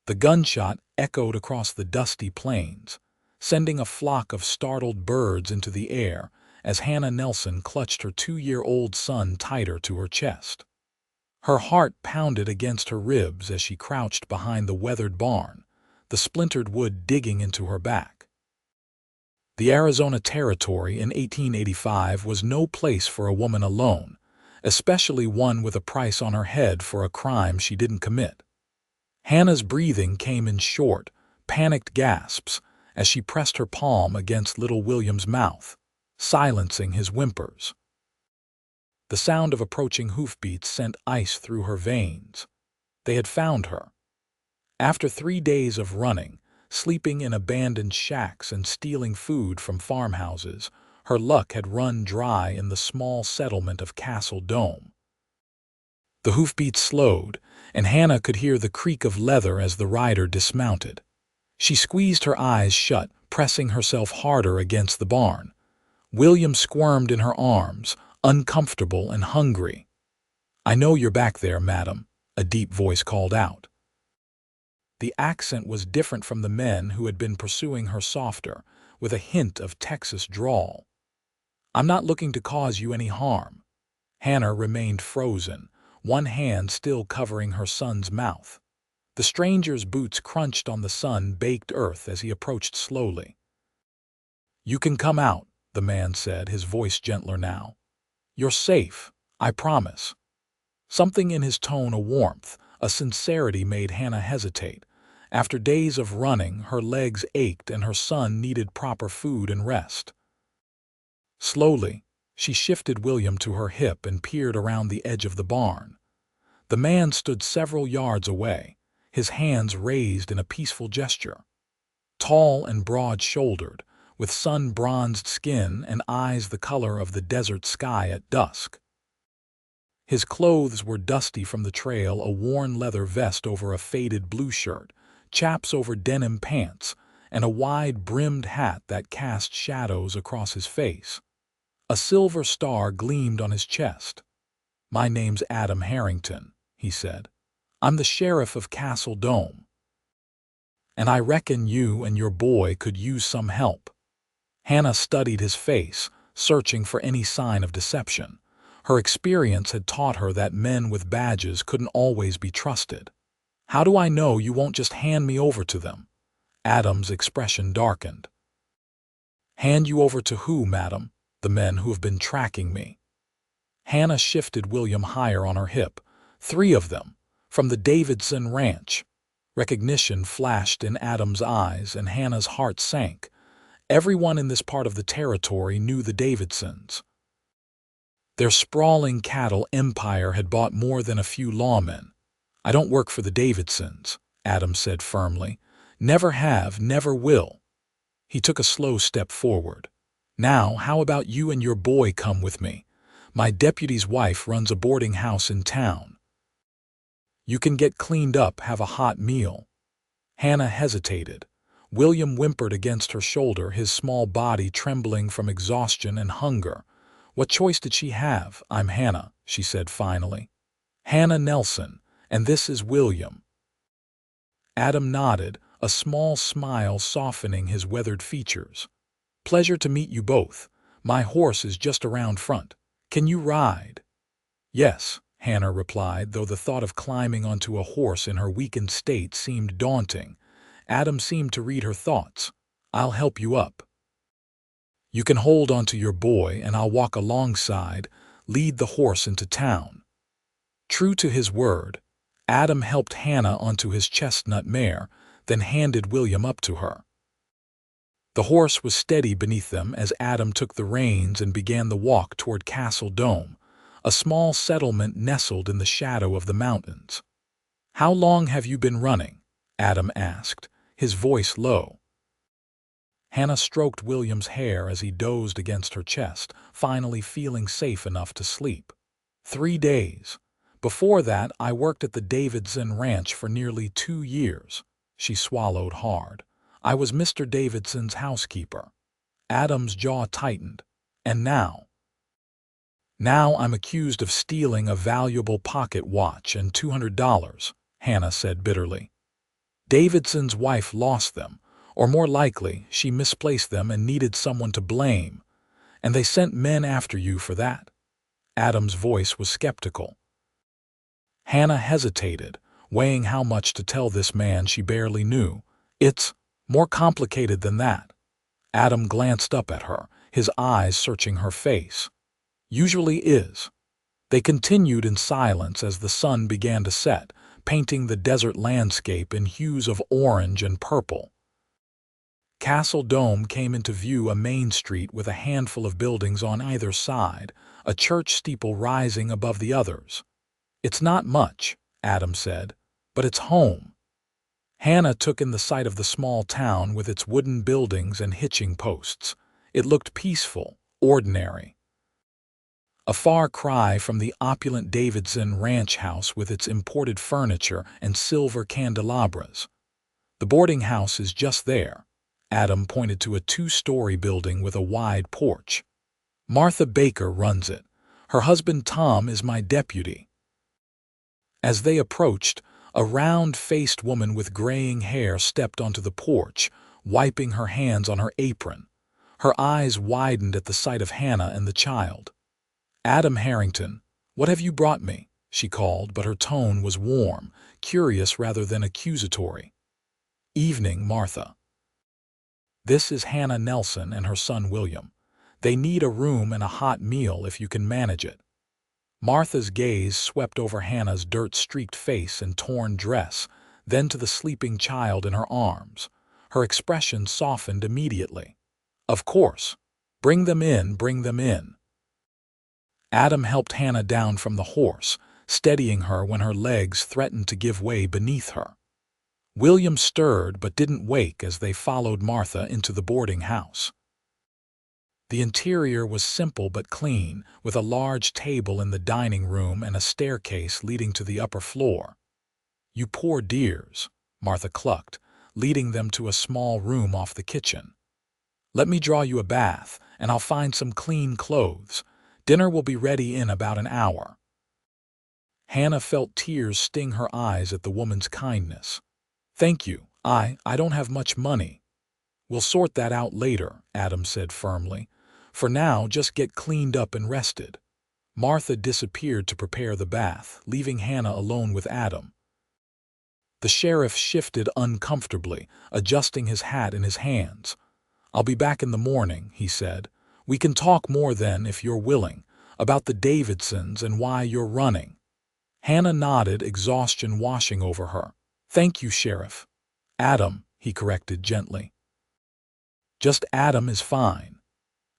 The gunshot echoed across the dusty plains, sending a flock of startled birds into the air as Hannah Nelson clutched her 2-year-old son tighter to her chest. Her heart pounded against her ribs as she crouched behind the weathered barn, the splintered wood digging into her back. The Arizona Territory in 1885 was no place for a woman alone, especially one with a price on her head for a crime she didn't commit. Hannah's breathing came in short, panicked gasps as she pressed her palm against little William's mouth, silencing his whimpers. The sound of approaching hoofbeats sent ice through her veins. They had found her. After 3 days of running, sleeping in abandoned shacks and stealing food from farmhouses, her luck had run dry in the small settlement of Castle Dome. The hoofbeats slowed, and Hannah could hear the creak of leather as the rider dismounted. She squeezed her eyes shut, pressing herself harder against the barn. William squirmed in her arms, uncomfortable and hungry. "I know you're back there, madam," a deep voice called out. The accent was different from the men who had been pursuing her, softer, with a hint of Texas drawl. "I'm not looking to cause you any harm." Hannah remained frozen, one hand still covering her son's mouth. The stranger's boots crunched on the sun-baked earth as he approached slowly. "You can come out," the man said, his voice gentler now. "You're safe, I promise." Something in his tone, a warmth, a sincerity, made Hannah hesitate. After days of running, her legs ached and her son needed proper food and rest. Slowly, she shifted William to her hip and peered around the edge of the barn. The man stood several yards away, his hands raised in a peaceful gesture. Tall and broad-shouldered, with sun-bronzed skin and eyes the color of the desert sky at dusk. His clothes were dusty from the trail, a worn leather vest over a faded blue shirt, chaps over denim pants, and a wide-brimmed hat that cast shadows across his face. A silver star gleamed on his chest. "My name's Adam Harrington," he said. "I'm the sheriff of Castle Dome. And I reckon you and your boy could use some help." Hannah studied his face, searching for any sign of deception. Her experience had taught her that men with badges couldn't always be trusted. "How do I know you won't just hand me over to them?" Adam's expression darkened. "Hand you over to who, madam?" "The men who have been tracking me." Hannah shifted William higher on her hip. "3 of them, from the Davidson ranch." Recognition flashed in Adam's eyes, and Hannah's heart sank. Everyone in this part of the territory knew the Davidsons. Their sprawling cattle empire had bought more than a few lawmen. "I don't work for the Davidsons," Adam said firmly. "Never have, never will." He took a slow step forward. "Now, how about you and your boy come with me? My deputy's wife runs a boarding house in town. You can get cleaned up, have a hot meal." Hannah hesitated. William whimpered against her shoulder, his small body trembling from exhaustion and hunger. What choice did she have? "I'm Hannah," she said finally. "Hannah Nelson, and this is William." Adam nodded, a small smile softening his weathered features. "Pleasure to meet you both. My horse is just around front. Can you ride?" "Yes," Hannah replied, though the thought of climbing onto a horse in her weakened state seemed daunting. Adam seemed to read her thoughts. "I'll help you up. You can hold onto your boy and I'll walk alongside, lead the horse into town." True to his word, Adam helped Hannah onto his chestnut mare, then handed William up to her. The horse was steady beneath them as Adam took the reins and began the walk toward Castle Dome, a small settlement nestled in the shadow of the mountains. "How long have you been running?" Adam asked, his voice low. Hannah stroked William's hair as he dozed against her chest, finally feeling safe enough to sleep. 3 days. Before that, I worked at the Davidson ranch for nearly 2 years. She swallowed hard. I was Mr. Davidson's housekeeper." Adam's jaw tightened. "And now?" "Now I'm accused of stealing a valuable pocket watch and $200, Hannah said bitterly. Davidson's wife lost them, or more likely, she misplaced them and needed someone to blame, and they sent men after you for that." Adam's voice was skeptical. Hannah hesitated, weighing how much to tell this man she barely knew. "It's more complicated than that." Adam glanced up at her, his eyes searching her face. "Usually is." They continued in silence as the sun began to set, painting the desert landscape in hues of orange and purple. Castle Dome came into view, a main street with a handful of buildings on either side, a church steeple rising above the others. "It's not much," Adam said, "but it's home." Hannah took in the sight of the small town with its wooden buildings and hitching posts. It looked peaceful, ordinary. A far cry from the opulent Davidson ranch house with its imported furniture and silver candelabras. "The boarding house is just there." Adam pointed to a 2-story building with a wide porch. "Martha Baker runs it. Her husband Tom is my deputy." As they approached, a round-faced woman with graying hair stepped onto the porch, wiping her hands on her apron. Her eyes widened at the sight of Hannah and the child. "Adam Harrington, what have you brought me?" she called, but her tone was warm, curious rather than accusatory. "Evening, Martha. This is Hannah Nelson and her son William. They need a room and a hot meal if you can manage it." Martha's gaze swept over Hannah's dirt-streaked face and torn dress, then to the sleeping child in her arms. Her expression softened immediately. "Of course. Bring them in, bring them in." Adam helped Hannah down from the horse, steadying her when her legs threatened to give way beneath her. William stirred but didn't wake as they followed Martha into the boarding house. The interior was simple but clean, with a large table in the dining room and a staircase leading to the upper floor. "You poor dears," Martha clucked, leading them to a small room off the kitchen. "Let me draw you a bath, and I'll find some clean clothes. Dinner will be ready in about an hour." Hannah felt tears sting her eyes at the woman's kindness. "Thank you. I don't have much money." "We'll sort that out later," Adam said firmly. "For now, just get cleaned up and rested." Martha disappeared to prepare the bath, leaving Hannah alone with Adam. The sheriff shifted uncomfortably, adjusting his hat in his hands. "I'll be back in the morning," he said. "We can talk more then if you're willing, about the Davidsons and why you're running." Hannah nodded, exhaustion washing over her. "Thank you, Sheriff." "Adam," he corrected gently. "Just Adam is fine."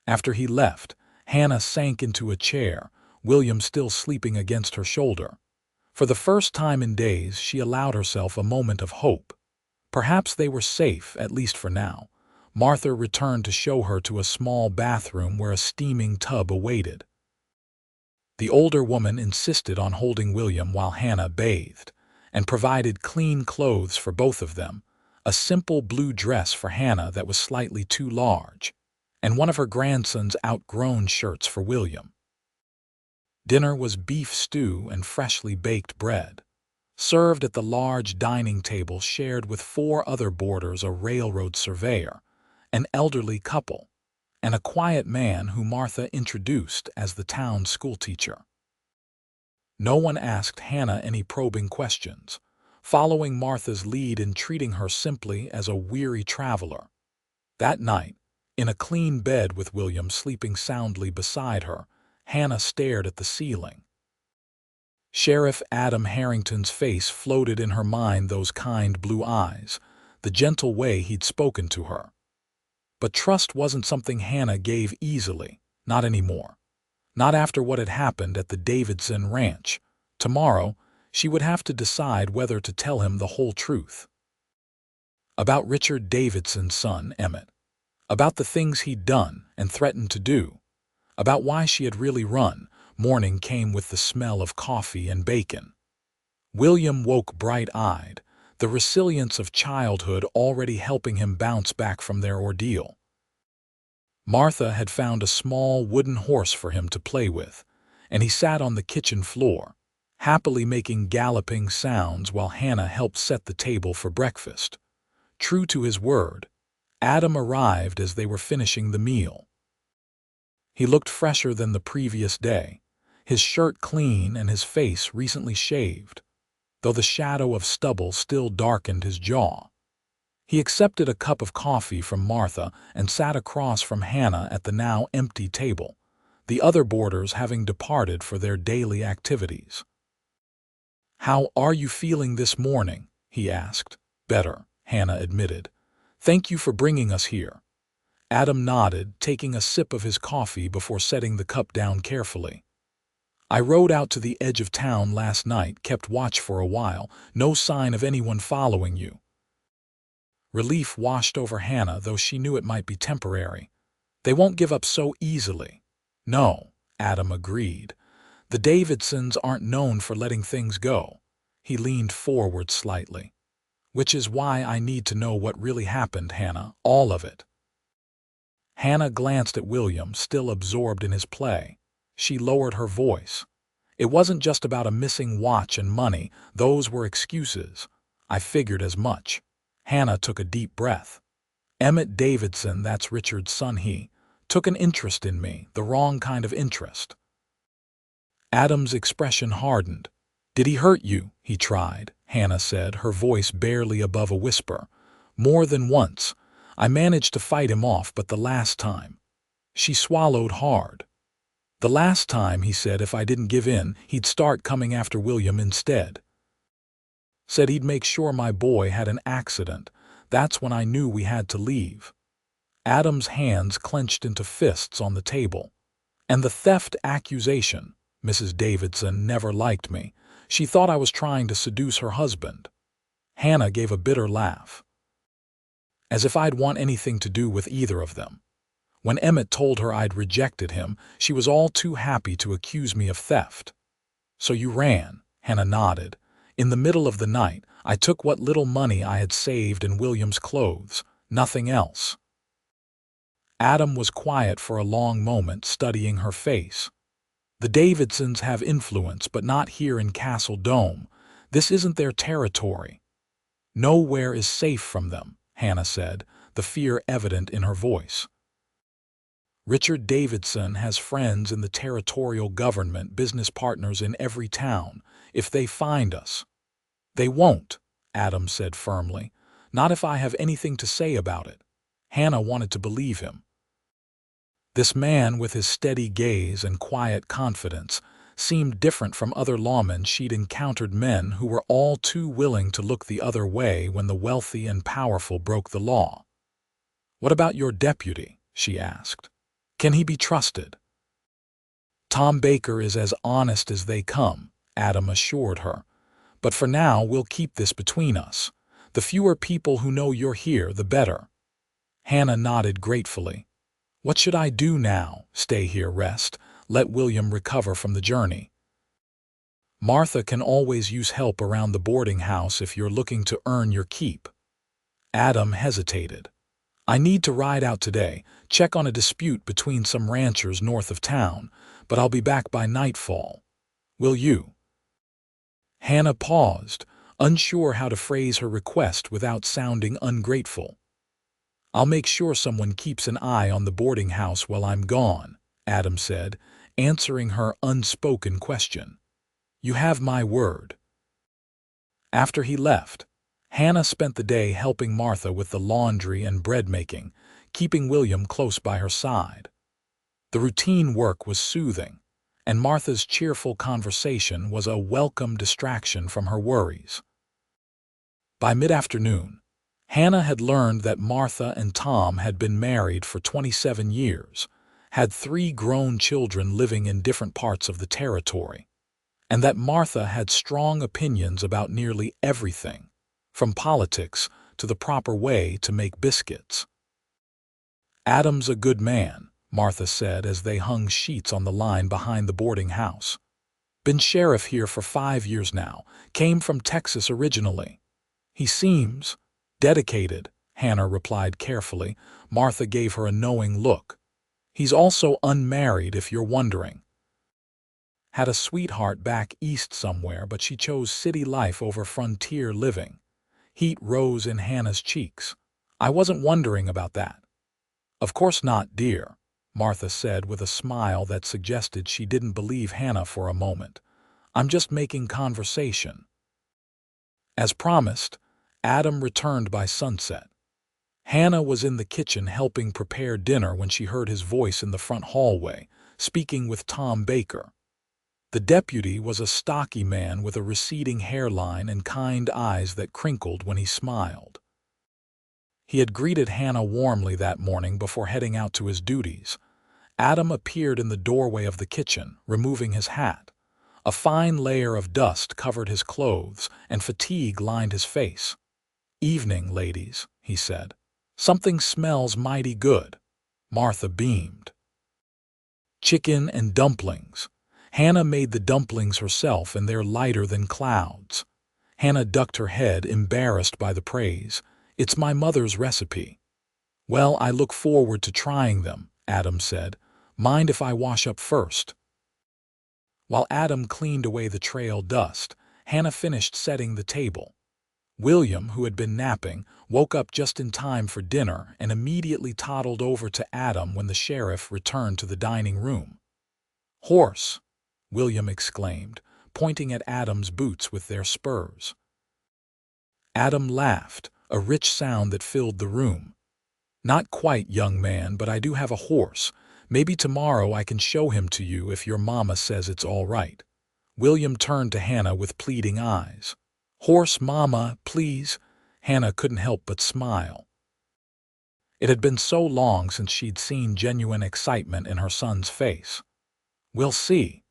After he left, Hannah sank into a chair, William still sleeping against her shoulder. For the first time in days, she allowed herself a moment of hope. Perhaps they were safe, at least for now. Martha returned to show her to a small bathroom where a steaming tub awaited. The older woman insisted on holding William while Hannah bathed, and provided clean clothes for both of them, a simple blue dress for Hannah that was slightly too large, and one of her grandson's outgrown shirts for William. Dinner was beef stew and freshly baked bread, served at the large dining table shared with 4 other boarders, a railroad surveyor, an elderly couple, and a quiet man who Martha introduced as the town schoolteacher. No one asked Hannah any probing questions, following Martha's lead in treating her simply as a weary traveler. That night, in a clean bed with William sleeping soundly beside her, Hannah stared at the ceiling. Sheriff Adam Harrington's face floated in her mind, those kind blue eyes, the gentle way he'd spoken to her. But trust wasn't something Hannah gave easily, not anymore. Not after what had happened at the Davidson ranch. Tomorrow, she would have to decide whether to tell him the whole truth. About Richard Davidson's son, Emmett. About the things he'd done and threatened to do. About why she had really run. Morning came with the smell of coffee and bacon. William woke bright-eyed, the resilience of childhood already helping him bounce back from their ordeal. Martha had found a small wooden horse for him to play with, and he sat on the kitchen floor, happily making galloping sounds while Hannah helped set the table for breakfast. True to his word, Adam arrived as they were finishing the meal. He looked fresher than the previous day, his shirt clean and his face recently shaved, though the shadow of stubble still darkened his jaw. He accepted a cup of coffee from Martha and sat across from Hannah at the now empty table, the other boarders having departed for their daily activities. "How are you feeling this morning?" he asked. "Better," Hannah admitted. "Thank you for bringing us here." Adam nodded, taking a sip of his coffee before setting the cup down carefully. "I rode out to the edge of town last night, kept watch for a while, no sign of anyone following you." Relief washed over Hannah, though she knew it might be temporary. "They won't give up so easily." "No," Adam agreed. "The Davidsons aren't known for letting things go." He leaned forward slightly. "Which is why I need to know what really happened, Hannah, all of it." Hannah glanced at William, still absorbed in his play. She lowered her voice. "It wasn't just about a missing watch and money. Those were excuses. I figured as much." Hannah took a deep breath. "Emmett Davidson, that's Richard's son, he took an interest in me, the wrong kind of interest." Adam's expression hardened. "Did he hurt you?" "He tried," Hannah said, her voice barely above a whisper. "More than once. I managed to fight him off, but the last time—" She swallowed hard. "The last time, he said if I didn't give in, he'd start coming after William instead. Said he'd make sure my boy had an accident. That's when I knew we had to leave." Adam's hands clenched into fists on the table. "And the theft accusation. Mrs. Davidson never liked me. She thought I was trying to seduce her husband." Hannah gave a bitter laugh. "As if I'd want anything to do with either of them. When Emmett told her I'd rejected him, she was all too happy to accuse me of theft." "So you ran," Hannah nodded. "In the middle of the night, I took what little money I had saved in William's clothes, nothing else." Adam was quiet for a long moment, studying her face. "The Davidsons have influence, but not here in Castle Dome. This isn't their territory." "Nowhere is safe from them," Hannah said, the fear evident in her voice. "Richard Davidson has friends in the territorial government, business partners in every town. If they find us—" "They won't," Adam said firmly. "Not if I have anything to say about it." Hannah wanted to believe him. This man, with his steady gaze and quiet confidence, seemed different from other lawmen she'd encountered, men who were all too willing to look the other way when the wealthy and powerful broke the law. "What about your deputy?" she asked. "Can he be trusted?" "Tom Baker is as honest as they come," Adam assured her. "But for now, we'll keep this between us. The fewer people who know you're here, the better." Hannah nodded gratefully. "What should I do now?" "Stay here, rest. Let William recover from the journey. Martha can always use help around the boarding house if you're looking to earn your keep." Adam hesitated. "I need to ride out today, check on a dispute between some ranchers north of town, but I'll be back by nightfall. Will you?" Hannah paused, unsure how to phrase her request without sounding ungrateful. "I'll make sure someone keeps an eye on the boarding house while I'm gone," Adam said, answering her unspoken question. "You have my word." After he left, Hannah spent the day helping Martha with the laundry and bread making, keeping William close by her side. The routine work was soothing, and Martha's cheerful conversation was a welcome distraction from her worries. By mid-afternoon, Hannah had learned that Martha and Tom had been married for 27 years, had 3 grown children living in different parts of the territory, and that Martha had strong opinions about nearly everything, from politics to the proper way to make biscuits. "Adam's a good man," Martha said as they hung sheets on the line behind the boarding house. "Been sheriff here for 5 years now, came from Texas originally. He seems dedicated," Hannah replied carefully. Martha gave her a knowing look. "He's also unmarried, if you're wondering." had a sweetheart back east somewhere, but she chose city life over frontier living. Heat rose in Hannah's cheeks. I wasn't wondering about that. Of course not, dear, Martha said with a smile that suggested she didn't believe Hannah for a moment. I'm just making conversation. As promised, Adam returned by sunset. Hannah was in the kitchen helping prepare dinner when she heard his voice in the front hallway, speaking with Tom Baker. The deputy was a stocky man with a receding hairline and kind eyes that crinkled when he smiled. He had greeted Hannah warmly that morning before heading out to his duties. Adam appeared in the doorway of the kitchen, removing his hat. A fine layer of dust covered his clothes, and fatigue lined his face. "Evening, ladies," he said. "Something smells mighty good." Martha beamed. "Chicken and dumplings." Hannah made the dumplings herself, and they're lighter than clouds. Hannah ducked her head, embarrassed by the praise. "It's my mother's recipe." "Well, I look forward to trying them," Adam said. "Mind if I wash up first?" While Adam cleaned away the trail dust, Hannah finished setting the table. William, who had been napping, woke up just in time for dinner and immediately toddled over to Adam when the sheriff returned to the dining room. "Horse!" William exclaimed, pointing at Adam's boots with their spurs. Adam laughed, a rich sound that filled the room. "Not quite, young man, but I do have a horse. Maybe tomorrow I can show him to you if your mama says it's all right." William turned to Hannah with pleading eyes. "Horse, mama, please." Hannah couldn't help but smile. It had been so long since she'd seen genuine excitement in her son's face. "We'll see.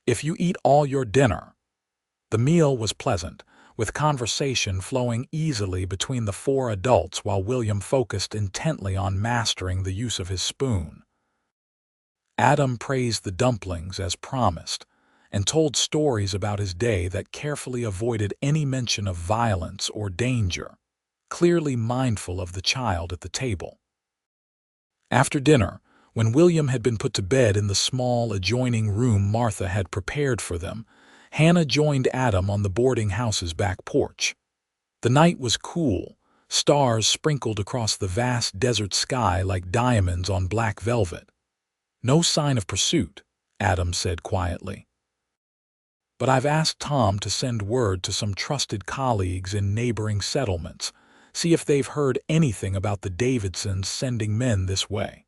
If you eat all your dinner." The meal was pleasant, with conversation flowing easily between the four adults while William focused intently on mastering the use of his spoon. Adam praised the dumplings as promised, and told stories about his day that carefully avoided any mention of violence or danger, clearly mindful of the child at the table. After dinner, when William had been put to bed in the small adjoining room Martha had prepared for them, Hannah joined Adam on the boarding house's back porch. The night was cool, stars sprinkled across the vast desert sky like diamonds on black velvet. "No sign of pursuit," Adam said quietly. "But I've asked Tom to send word to some trusted colleagues in neighboring settlements, see if they've heard anything about the Davidsons sending men this way."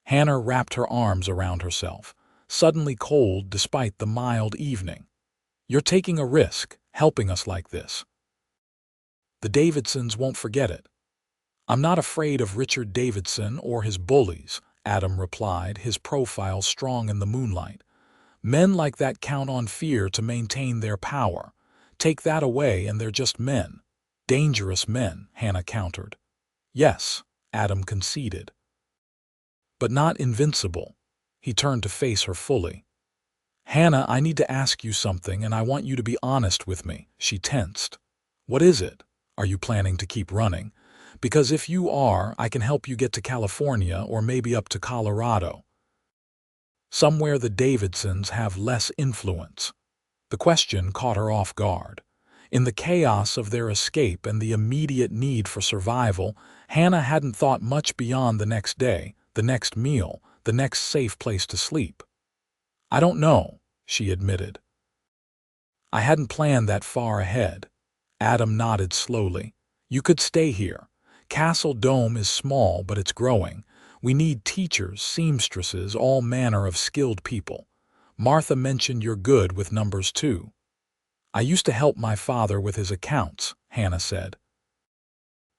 Hannah wrapped her arms around herself, suddenly cold despite the mild evening. "You're taking a risk, helping us like this." "The Davidsons won't forget it." "I'm not afraid of Richard Davidson or his bullies," Adam replied, his profile strong in the moonlight. "Men like that count on fear to maintain their power. Take that away and they're just men." "Dangerous men," Hannah countered. "Yes," Adam conceded. "But not invincible." He turned to face her fully. "Hannah, I need to ask you something, and I want you to be honest with me." She tensed. "What is it? Are you planning to keep running? Because if you are, I can help you get to California or maybe up to Colorado. Somewhere the Davidsons have less influence." The question caught her off guard. In the chaos of their escape and the immediate need for survival, Hannah hadn't thought much beyond the next day, the next meal, the next safe place to sleep. "I don't know," she admitted. "I hadn't planned that far ahead." Adam nodded slowly. "You could stay here. Castle Dome is small, but it's growing. We need teachers, seamstresses, all manner of skilled people. Martha mentioned you're good with numbers too." "I used to help my father with his accounts," Hannah said.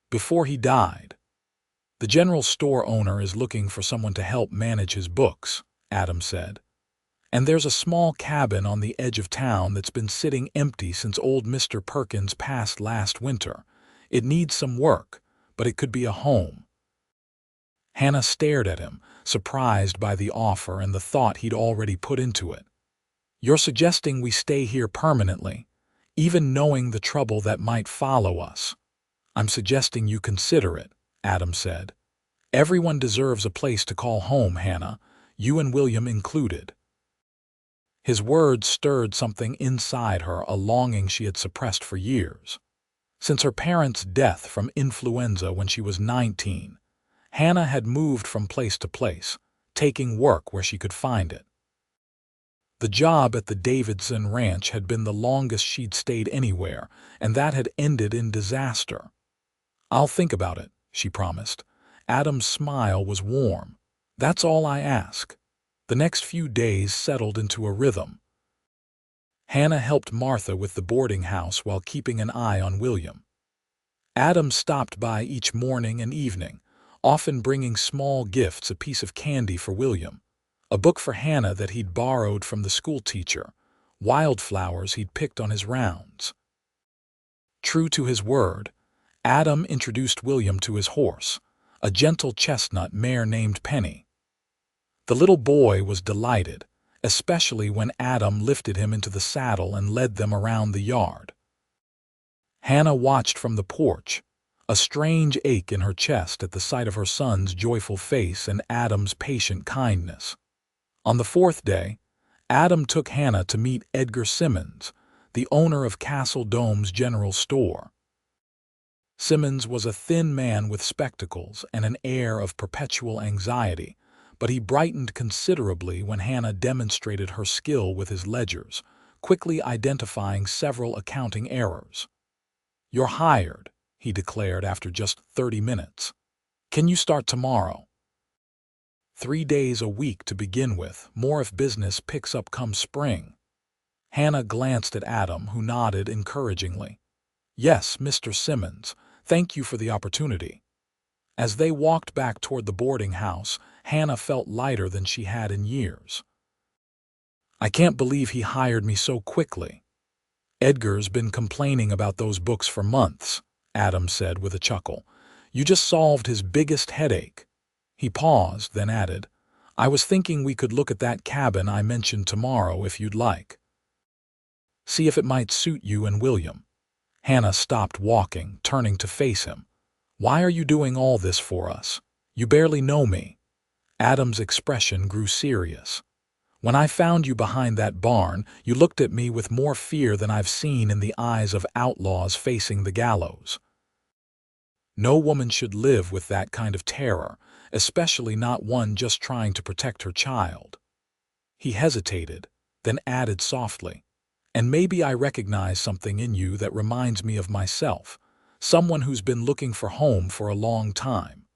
"Before he died." "The general store owner is looking for someone to help manage his books," Adam said. "And there's a small cabin on the edge of town that's been sitting empty since old Mr. Perkins passed last winter. It needs some work, but it could be a home." Hannah stared at him, surprised by the offer and the thought he'd already put into it. "You're suggesting we stay here permanently, even knowing the trouble that might follow us?" "I'm suggesting you consider it," Adam said. "Everyone deserves a place to call home, Hannah, you and William included." His words stirred something inside her, a longing she had suppressed for years. Since her parents' death from influenza when she was 19, Hannah had moved from place to place, taking work where she could find it. The job at the Davidson ranch had been the longest she'd stayed anywhere, and that had ended in disaster. "I'll think about it," she promised. Adam's smile was warm. "That's all I ask." The next few days settled into a rhythm. Hannah helped Martha with the boarding house while keeping an eye on William. Adam stopped by each morning and evening, often bringing small gifts, a piece of candy for William, a book for Hannah that he'd borrowed from the school teacher, wildflowers he'd picked on his rounds. True to his word, Adam introduced William to his horse, a gentle chestnut mare named Penny. The little boy was delighted, especially when Adam lifted him into the saddle and led them around the yard. Hannah watched from the porch, a strange ache in her chest at the sight of her son's joyful face and Adam's patient kindness. On the fourth day, Adam took Hannah to meet Edgar Simmons, the owner of Castle Dome's general store. Simmons was a thin man with spectacles and an air of perpetual anxiety, but he brightened considerably when Hannah demonstrated her skill with his ledgers, quickly identifying several accounting errors. "You're hired," he declared after just 30 minutes. "Can you start tomorrow?" 3 days a week to begin with, more if business picks up come spring. Hannah glanced at Adam, who nodded encouragingly. "Yes, Mr. Simmons, thank you for the opportunity." As they walked back toward the boarding house, Hannah felt lighter than she had in years. "I can't believe he hired me so quickly." "Edgar's been complaining about those books for months," Adam said with a chuckle. "You just solved his biggest headache." He paused, then added, "I was thinking we could look at that cabin I mentioned tomorrow if you'd like. See if it might suit you and William." Hannah stopped walking, turning to face him. "Why are you doing all this for us? You barely know me." Adam's expression grew serious. "When I found you behind that barn, you looked at me with more fear than I've seen in the eyes of outlaws facing the gallows. No woman should live with that kind of terror, especially not one just trying to protect her child." He hesitated, then added softly, "And maybe I recognize something in you that reminds me of myself, someone who's been looking for home for a long time."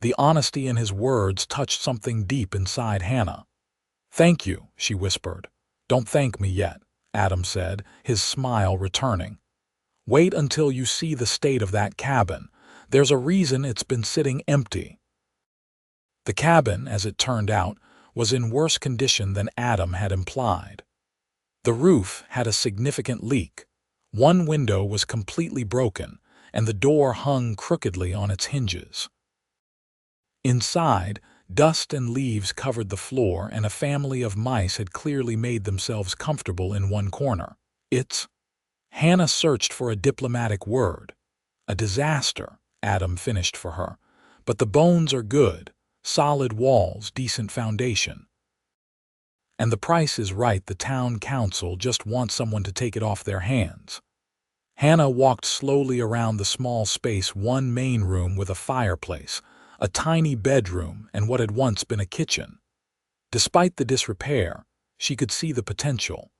The honesty in his words touched something deep inside Hannah. "Thank you," she whispered. "Don't thank me yet," Adam said, his smile returning. "Wait until you see the state of that cabin. There's a reason it's been sitting empty." The cabin, as it turned out, was in worse condition than Adam had implied. The roof had a significant leak. One window was completely broken, and the door hung crookedly on its hinges. Inside, dust and leaves covered the floor, and a family of mice had clearly made themselves comfortable in one corner. Hannah searched for a diplomatic word. "A disaster," Adam finished for her. "But the bones are good. Solid walls, decent foundation. And the price is right. The town council just wants someone to take it off their hands." Hannah walked slowly around the small space, one main room with a fireplace, a tiny bedroom, and what had once been a kitchen. Despite the disrepair, she could see the potential.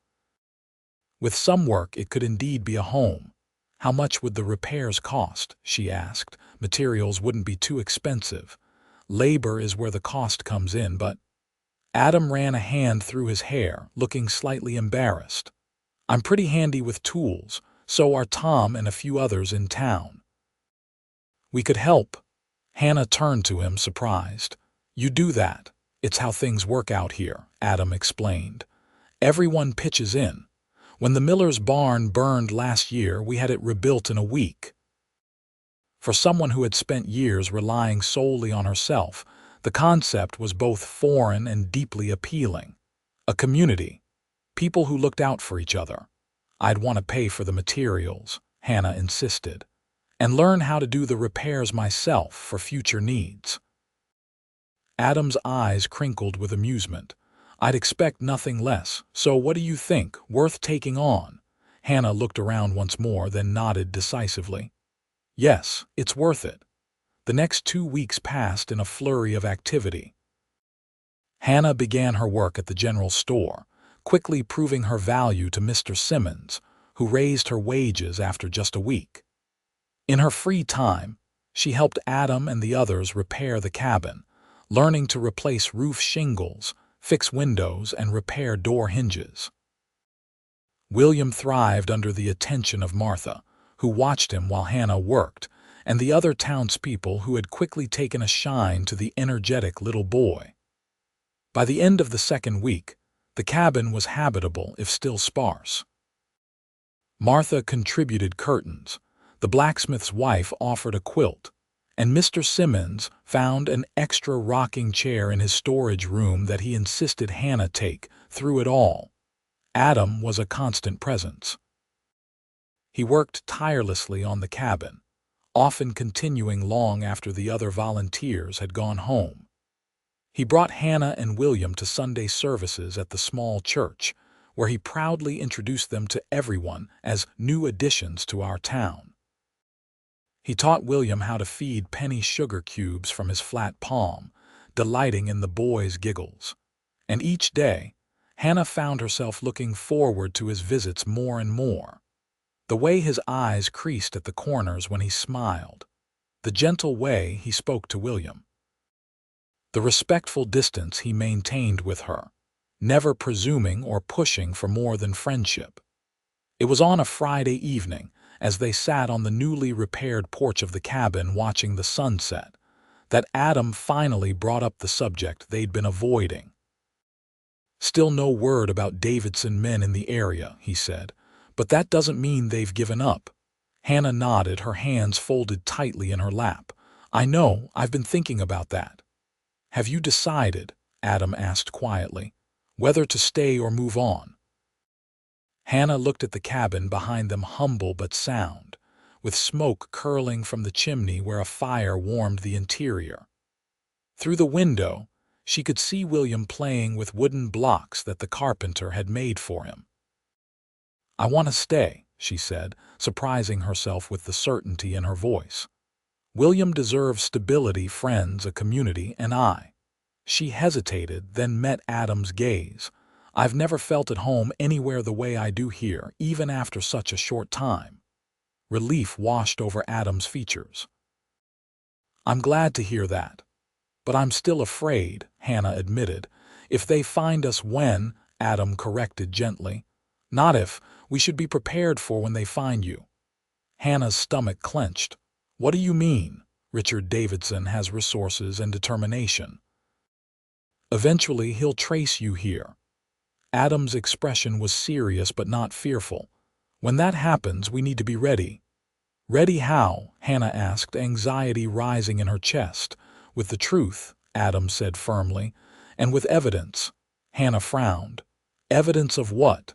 With some work, it could indeed be a home. How much would the repairs cost, she asked. Materials wouldn't be too expensive. Labor is where the cost comes in, but... Adam ran a hand through his hair, looking slightly embarrassed. "I'm pretty handy with tools, so are Tom and a few others in town. We could help." Hannah turned to him, surprised. "You do that. It's how things work out here," Adam explained. "Everyone pitches in. When the miller's barn burned last year, we had it rebuilt in a week." For someone who had spent years relying solely on herself, the concept was both foreign and deeply appealing. A community. People who looked out for each other. "I'd want to pay for the materials," Hannah insisted, "and learn how to do the repairs myself for future needs." Adam's eyes crinkled with amusement. I'd expect nothing less, so what do you think, worth taking on? Hannah looked around once more, then nodded decisively. Yes, it's worth it. The next 2 weeks passed in a flurry of activity. Hannah began her work at the general store, quickly proving her value to Mr. Simmons, who raised her wages after just a week. In her free time, she helped Adam and the others repair the cabin, learning to replace roof shingles, fix windows, and repair door hinges. William thrived under the attention of Martha, who watched him while Hannah worked, and the other townspeople who had quickly taken a shine to the energetic little boy. By the end of the second week, the cabin was habitable if still sparse. Martha contributed curtains, the blacksmith's wife offered a quilt, and Mr. Simmons found an extra rocking chair in his storage room that he insisted Hannah take. Through it all, Adam was a constant presence. He worked tirelessly on the cabin, often continuing long after the other volunteers had gone home. He brought Hannah and William to Sunday services at the small church, where he proudly introduced them to everyone as new additions to our town. He taught William how to feed penny sugar cubes from his flat palm, delighting in the boys' giggles. And each day, Hannah found herself looking forward to his visits more and more. The way his eyes creased at the corners when he smiled, the gentle way he spoke to William, the respectful distance he maintained with her, never presuming or pushing for more than friendship. It was on a Friday evening, as they sat on the newly repaired porch of the cabin watching the sunset, that Adam finally brought up the subject they'd been avoiding. Still no word about Davidson men in the area, he said, but that doesn't mean they've given up. Hannah nodded, her hands folded tightly in her lap. I know, I've been thinking about that. Have you decided, Adam asked quietly, whether to stay or move on? Hannah looked at the cabin behind them, humble but sound, with smoke curling from the chimney where a fire warmed the interior. Through the window, she could see William playing with wooden blocks that the carpenter had made for him. I want to stay, she said, surprising herself with the certainty in her voice. William deserves stability, friends, a community, and I. She hesitated, then met Adam's gaze. I've never felt at home anywhere the way I do here, even after such a short time. Relief washed over Adam's features. I'm glad to hear that. But I'm still afraid, Hannah admitted. If they find us when, Adam corrected gently. Not if, we should be prepared for when they find you. Hannah's stomach clenched. What do you mean? Richard Davidson has resources and determination. Eventually he'll trace you here. Adam's expression was serious but not fearful. When that happens, we need to be ready. Ready how? Hannah asked, anxiety rising in her chest. With the truth, Adam said firmly, and with evidence. Hannah frowned. Evidence of what?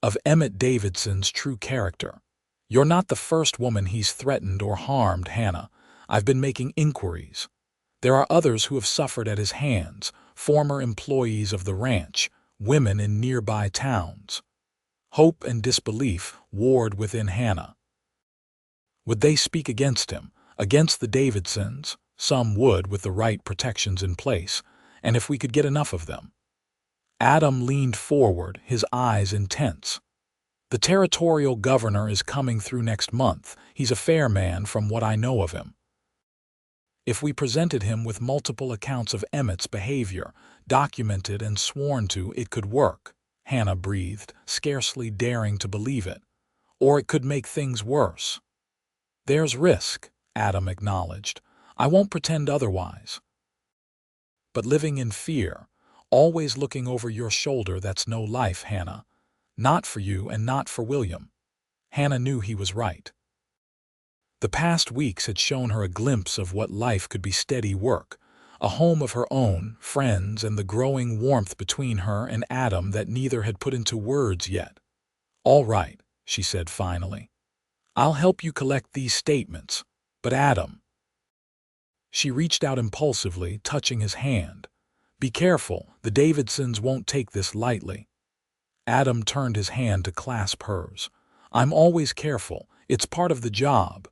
Of Emmett Davidson's true character. You're not the first woman he's threatened or harmed, Hannah. I've been making inquiries. There are others who have suffered at his hands, former employees of the ranch, women in nearby towns. Hope and disbelief warred within Hannah. Would they speak against him, against the Davidsons? Some would, with the right protections in place, and if we could get enough of them. Adam leaned forward, his eyes intense. The territorial governor is coming through next month. He's a fair man from what I know of him. If we presented him with multiple accounts of Emmett's behavior, documented and sworn to, it could work, Hannah breathed, scarcely daring to believe it. Or it could make things worse. There's risk, Adam acknowledged. I won't pretend otherwise. But living in fear, always looking over your shoulder, that's no life, Hannah. Not for you and not for William. Hannah knew he was right. The past weeks had shown her a glimpse of what life could be: steady work, a home of her own, friends, and the growing warmth between her and Adam that neither had put into words yet. All right, she said finally. I'll help you collect these statements, but Adam. She reached out impulsively, touching his hand. Be careful, the Davidsons won't take this lightly. Adam turned his hand to clasp hers. I'm always careful. It's part of the job.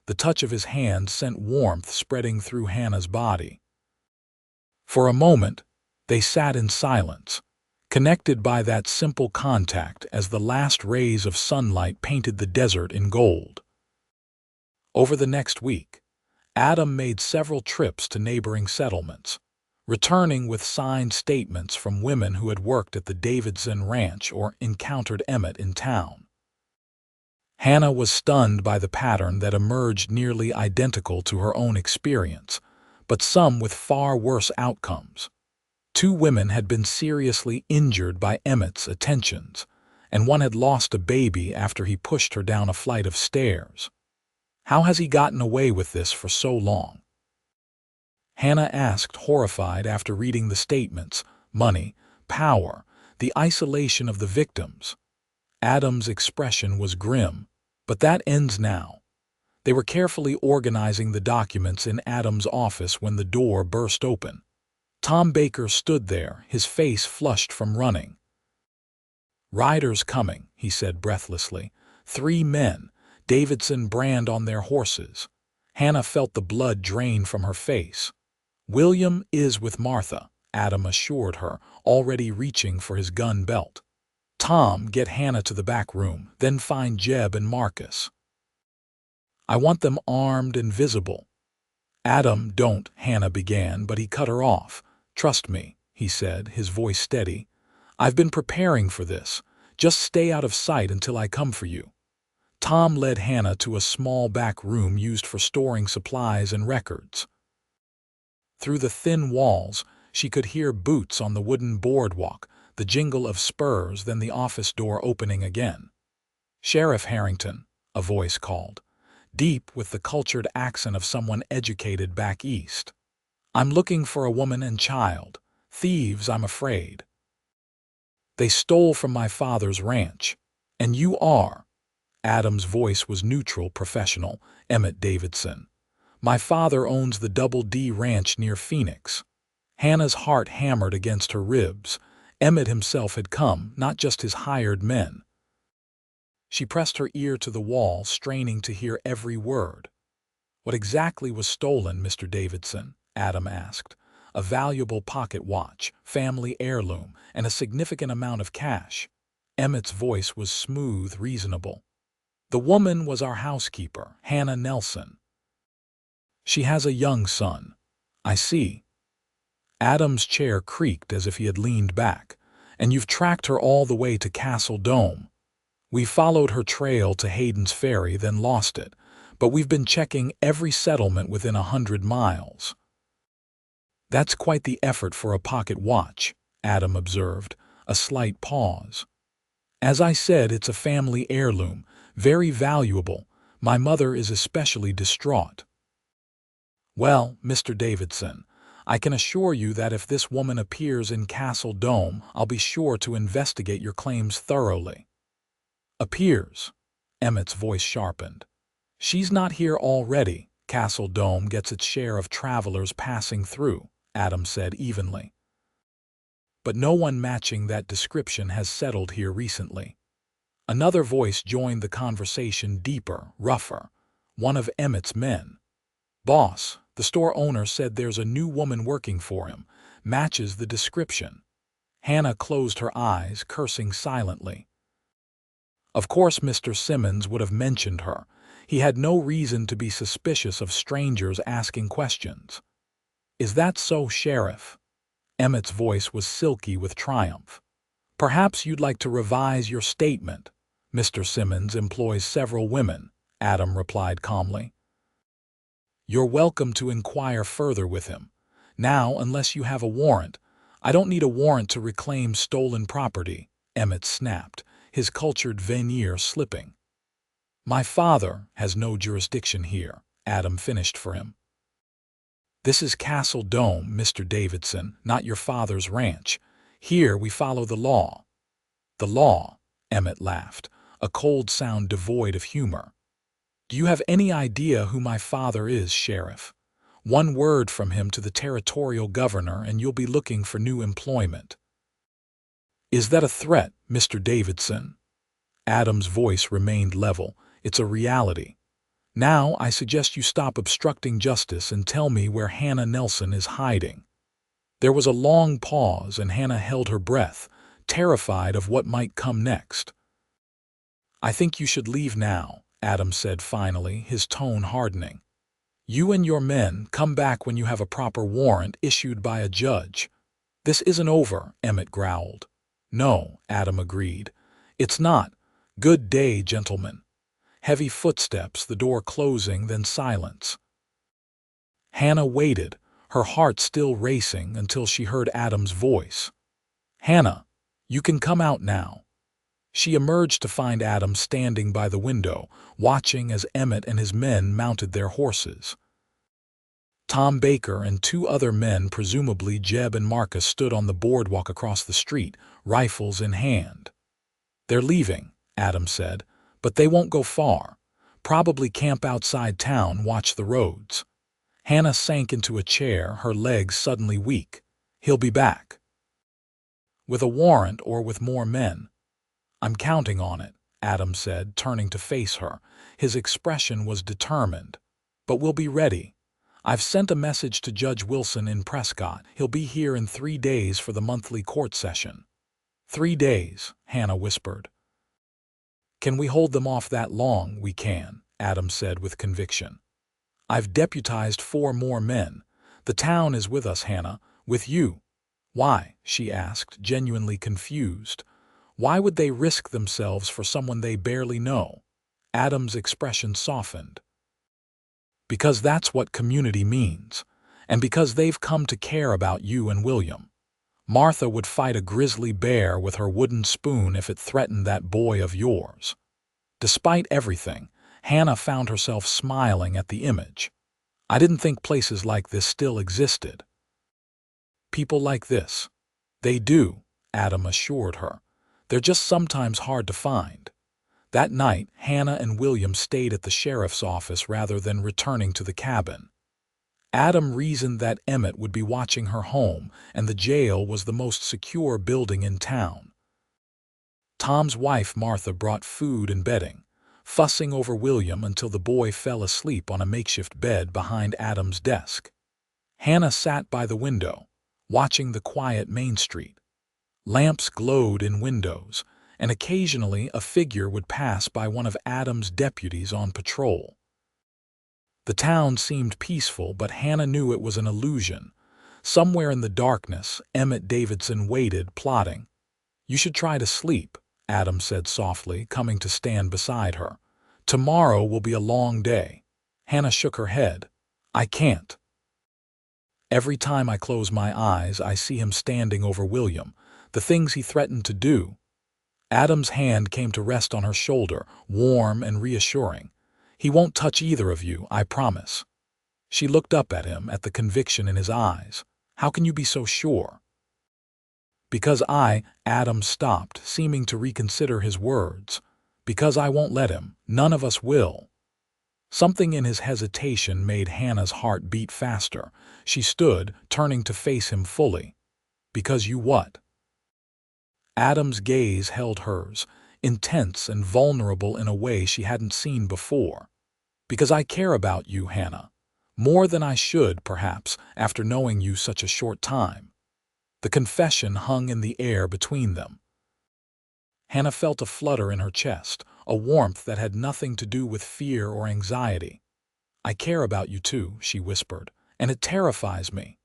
The touch of his hand sent warmth spreading through Hannah's body. For a moment, they sat in silence, connected by that simple contact as the last rays of sunlight painted the desert in gold. Over the next week, Adam made several trips to neighboring settlements, returning with signed statements from women who had worked at the Davidson ranch or encountered Emmett in town. Hannah was stunned by the pattern that emerged nearly identical to her own experience, but some with far worse outcomes. 2 women had been seriously injured by Emmett's attentions, and one had lost a baby after he pushed her down a flight of stairs. How has he gotten away with this for so long? Hannah asked, horrified after reading the statements: money, power, the isolation of the victims. Adam's expression was grim. But that ends now. They were carefully organizing the documents in Adam's office when the door burst open. Tom Baker stood there, his face flushed from running. "Riders coming," he said breathlessly. 3 men, Davidson brand on their horses. Hannah felt the blood drain from her face. "William is with Martha," Adam assured her, already reaching for his gun belt. "Tom, get Hannah to the back room, then find Jeb and Marcus. I want them armed and visible." "Adam, don't," Hannah began, but he cut her off. "Trust me," he said, his voice steady. "I've been preparing for this. Just stay out of sight until I come for you." Tom led Hannah to a small back room used for storing supplies and records. Through the thin walls, she could hear boots on the wooden boardwalk, the jingle of spurs, then the office door opening again. "Sheriff Harrington," a voice called, deep with the cultured accent of someone educated back east. "I'm looking for a woman and child. Thieves, I'm afraid. They stole from my father's ranch. And you are—" Adam's voice was neutral, professional. "Emmett Davidson. My father owns the Double D Ranch near Phoenix." Hannah's heart hammered against her ribs. Emmett himself had come, not just his hired men. She pressed her ear to the wall, straining to hear every word. "What exactly was stolen, Mr. Davidson?" Adam asked. "A valuable pocket watch, family heirloom, and a significant amount of cash." Emmett's voice was smooth, reasonable. "The woman was our housekeeper, Hannah Nelson. She has a young son." "I see." Adam's chair creaked as if he had leaned back. "And you've tracked her all the way to Castle Dome." "We followed her trail to Hayden's Ferry, then lost it, but we've been checking every settlement within 100 miles. "That's quite the effort for a pocket watch," Adam observed, a slight pause. "As I said, it's a family heirloom, very valuable. My mother is especially distraught." "Well, Mr. Davidson, I can assure you that if this woman appears in Castle Dome, I'll be sure to investigate your claims thoroughly." "Appears?" Emmett's voice sharpened. "She's not here already. Castle Dome gets its share of travelers passing through," Adam said evenly. "But no one matching that description has settled here recently." Another voice joined the conversation, deeper, rougher, one of Emmett's men. "Boss, the store owner said there's a new woman working for him. Matches the description." Hannah closed her eyes, cursing silently. Of course Mr. Simmons would have mentioned her. He had no reason to be suspicious of strangers asking questions. "Is that so, Sheriff?" Emmett's voice was silky with triumph. "Perhaps you'd like to revise your statement." "Mr. Simmons employs several women," Adam replied calmly. "You're welcome to inquire further with him. Now, unless you have a warrant—" "I don't need a warrant to reclaim stolen property," Emmett snapped, his cultured veneer slipping. "My father has no jurisdiction here," Adam finished for him. "This is Castle Dome, Mr. Davidson, not your father's ranch. Here we follow the law." "The law?" Emmett laughed, a cold sound devoid of humor. "Do you have any idea who my father is, Sheriff? One word from him to the territorial governor and you'll be looking for new employment." "Is that a threat, Mr. Davidson?" Adam's voice remained level. "It's a reality. Now I suggest you stop obstructing justice and tell me where Hannah Nelson is hiding." There was a long pause and Hannah held her breath, terrified of what might come next. "I think you should leave now," Adam said finally, his tone hardening. "You and your men come back when you have a proper warrant issued by a judge." "This isn't over," Emmett growled. "No," Adam agreed. "It's not. Good day, gentlemen." Heavy footsteps, the door closing, then silence. Hannah waited, her heart still racing, until she heard Adam's voice. "Hannah, you can come out now." She emerged to find Adam standing by the window, watching as Emmett and his men mounted their horses. Tom Baker and two other men, presumably Jeb and Marcus, stood on the boardwalk across the street, rifles in hand. "They're leaving," Adam said, "but they won't go far. Probably camp outside town, watch the roads." Hannah sank into a chair, her legs suddenly weak. "He'll be back." "With a warrant or with more men?" "I'm counting on it," Adam said, turning to face her. His expression was determined. "But we'll be ready. I've sent a message to Judge Wilson in Prescott. He'll be here in 3 days for the monthly court session." "3 days," Hannah whispered. "Can we hold them off that long?" "We can," Adam said with conviction. "I've deputized 4 more men. The town is with us, Hannah. With you." "Why?" she asked, genuinely confused. "Why would they risk themselves for someone they barely know?" Adam's expression softened. "Because that's what community means, and because they've come to care about you and William. Martha would fight a grizzly bear with her wooden spoon if it threatened that boy of yours." Despite everything, Hannah found herself smiling at the image. "I didn't think places like this still existed." "People like this. They do," Adam assured her. "They're just sometimes hard to find." That night, Hannah and William stayed at the sheriff's office rather than returning to the cabin. Adam reasoned that Emmett would be watching her home, and the jail was the most secure building in town. Tom's wife, Martha, brought food and bedding, fussing over William until the boy fell asleep on a makeshift bed behind Adam's desk. Hannah sat by the window, watching the quiet Main Street. Lamps glowed in windows, and occasionally a figure would pass by one of Adam's deputies on patrol. The town seemed peaceful, but Hannah knew it was an illusion. Somewhere in the darkness, Emmett Davidson waited, plotting. "You should try to sleep," Adam said softly, coming to stand beside her. "Tomorrow will be a long day." Hannah shook her head. "I can't. Every time I close my eyes, I see him standing over William, the things he threatened to do." Adam's hand came to rest on her shoulder, warm and reassuring. "He won't touch either of you, I promise." She looked up at him, at the conviction in his eyes. "How can you be so sure?" "Because Adam stopped, seeming to reconsider his words. "Because I won't let him. None of us will." Something in his hesitation made Hannah's heart beat faster. She stood, turning to face him fully. "Because you what?" Adam's gaze held hers, intense and vulnerable in a way she hadn't seen before. "Because I care about you, Hannah. More than I should, perhaps, after knowing you such a short time." The confession hung in the air between them. Hannah felt a flutter in her chest, a warmth that had nothing to do with fear or anxiety. "I care about you too," she whispered, "and it terrifies me."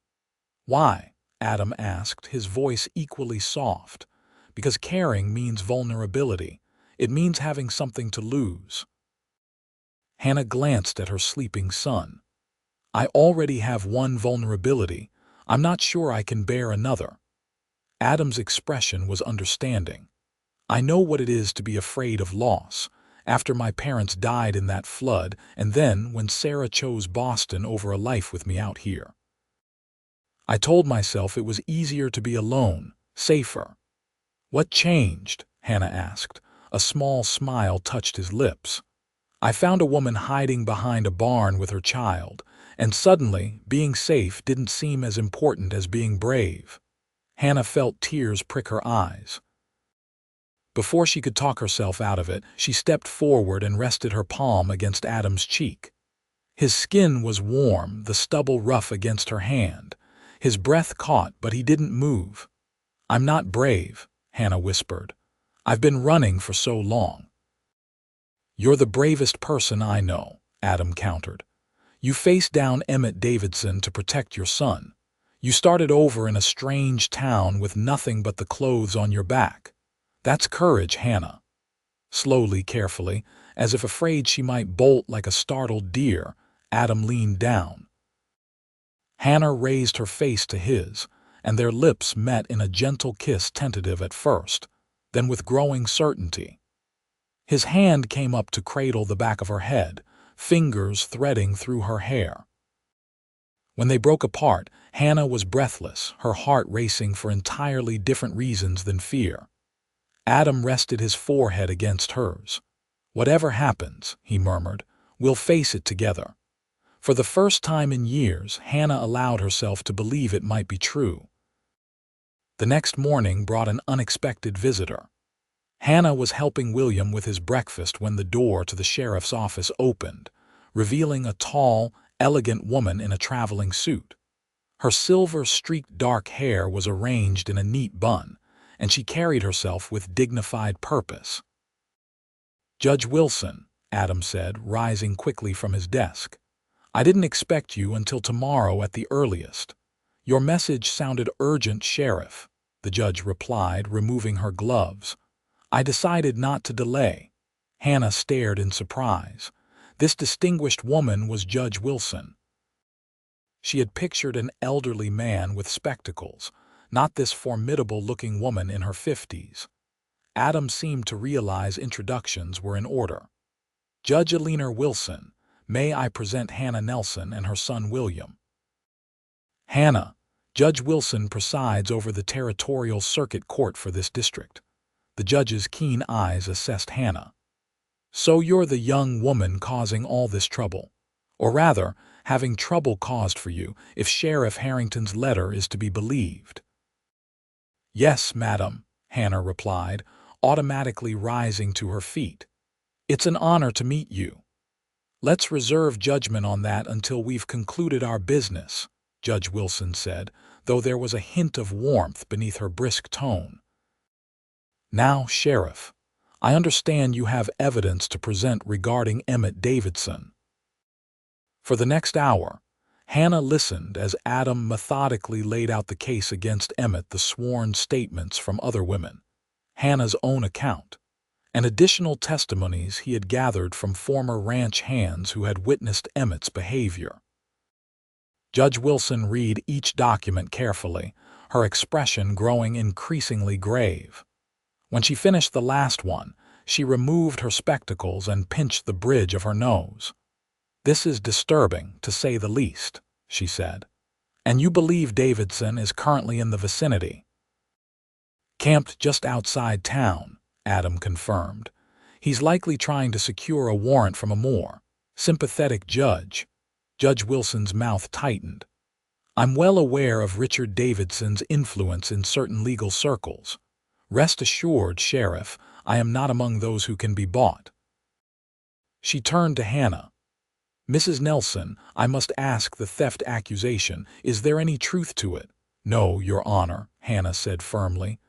"Why?" Adam asked, his voice equally soft. "Because caring means vulnerability. It means having something to lose." Hannah glanced at her sleeping son. "I already have one vulnerability. I'm not sure I can bear another." Adam's expression was understanding. "I know what it is to be afraid of loss. After my parents died in that flood, and then when Sarah chose Boston over a life with me out here. I told myself it was easier to be alone, safer." "What changed?" Hannah asked. A small smile touched his lips. "I found a woman hiding behind a barn with her child, And suddenly, being safe didn't seem as important as being brave. Hannah felt tears prick her eyes. Before she could talk herself out of it, she stepped forward and rested her palm against Adam's cheek. His skin was warm, the stubble rough against her hand. His breath caught, but he didn't move. "I'm not brave," Hannah whispered. "I've been running for so long." "You're the bravest person I know," Adam countered. "You faced down Emmett Davidson to protect your son. You started over in a strange town with nothing but the clothes on your back. That's courage, Hannah." Slowly, carefully, as if afraid she might bolt like a startled deer, Adam leaned down. Hannah raised her face to his, and their lips met in a gentle kiss, tentative at first, then with growing certainty. His hand came up to cradle the back of her head, fingers threading through her hair. When they broke apart, Hannah was breathless, her heart racing for entirely different reasons than fear. Adam rested his forehead against hers. "Whatever happens," he murmured, "we'll face it together." For the first time in years, Hannah allowed herself to believe it might be true. The next morning brought an unexpected visitor. Hannah was helping William with his breakfast when the door to the sheriff's office opened, revealing a tall, elegant woman in a traveling suit. Her silver-streaked dark hair was arranged in a neat bun, and she carried herself with dignified purpose. "Judge Wilson," Adam said, rising quickly from his desk. "I didn't expect you until tomorrow at the earliest." "Your message sounded urgent, Sheriff," the judge replied, removing her gloves. "I decided not to delay." Hannah stared in surprise. This distinguished woman was Judge Wilson. She had pictured an elderly man with spectacles, not this formidable-looking woman in her 50s. Adam seemed to realize introductions were in order. "Judge Eleanor Wilson, may I present Hannah Nelson and her son William." "Hannah, Judge Wilson presides over the territorial circuit court for this district." The judge's keen eyes assessed Hannah. "So you're the young woman causing all this trouble. Or rather, having trouble caused for you, if Sheriff Harrington's letter is to be believed." "Yes, madam," Hannah replied, automatically rising to her feet. "It's an honor to meet you." "Let's reserve judgment on that until we've concluded our business," Judge Wilson said, though there was a hint of warmth beneath her brisk tone. "Now, Sheriff, I understand you have evidence to present regarding Emmett Davidson." For the next hour, Hannah listened as Adam methodically laid out the case against Emmett, the sworn statements from other women, Hannah's own account, and additional testimonies he had gathered from former ranch hands who had witnessed Emmett's behavior. Judge Wilson read each document carefully, her expression growing increasingly grave. When she finished the last one, she removed her spectacles and pinched the bridge of her nose. "This is disturbing, to say the least," she said. "And you believe Davidson is currently in the vicinity?" "Camped just outside town," Adam confirmed. "He's likely trying to secure a warrant from a more sympathetic judge." Judge Wilson's mouth tightened. "I'm well aware of Richard Davidson's influence in certain legal circles. Rest assured, Sheriff, I am not among those who can be bought." She turned to Hannah. "Mrs. Nelson, I must ask the theft accusation. Is there any truth to it?" "No, Your Honor," Hannah said firmly.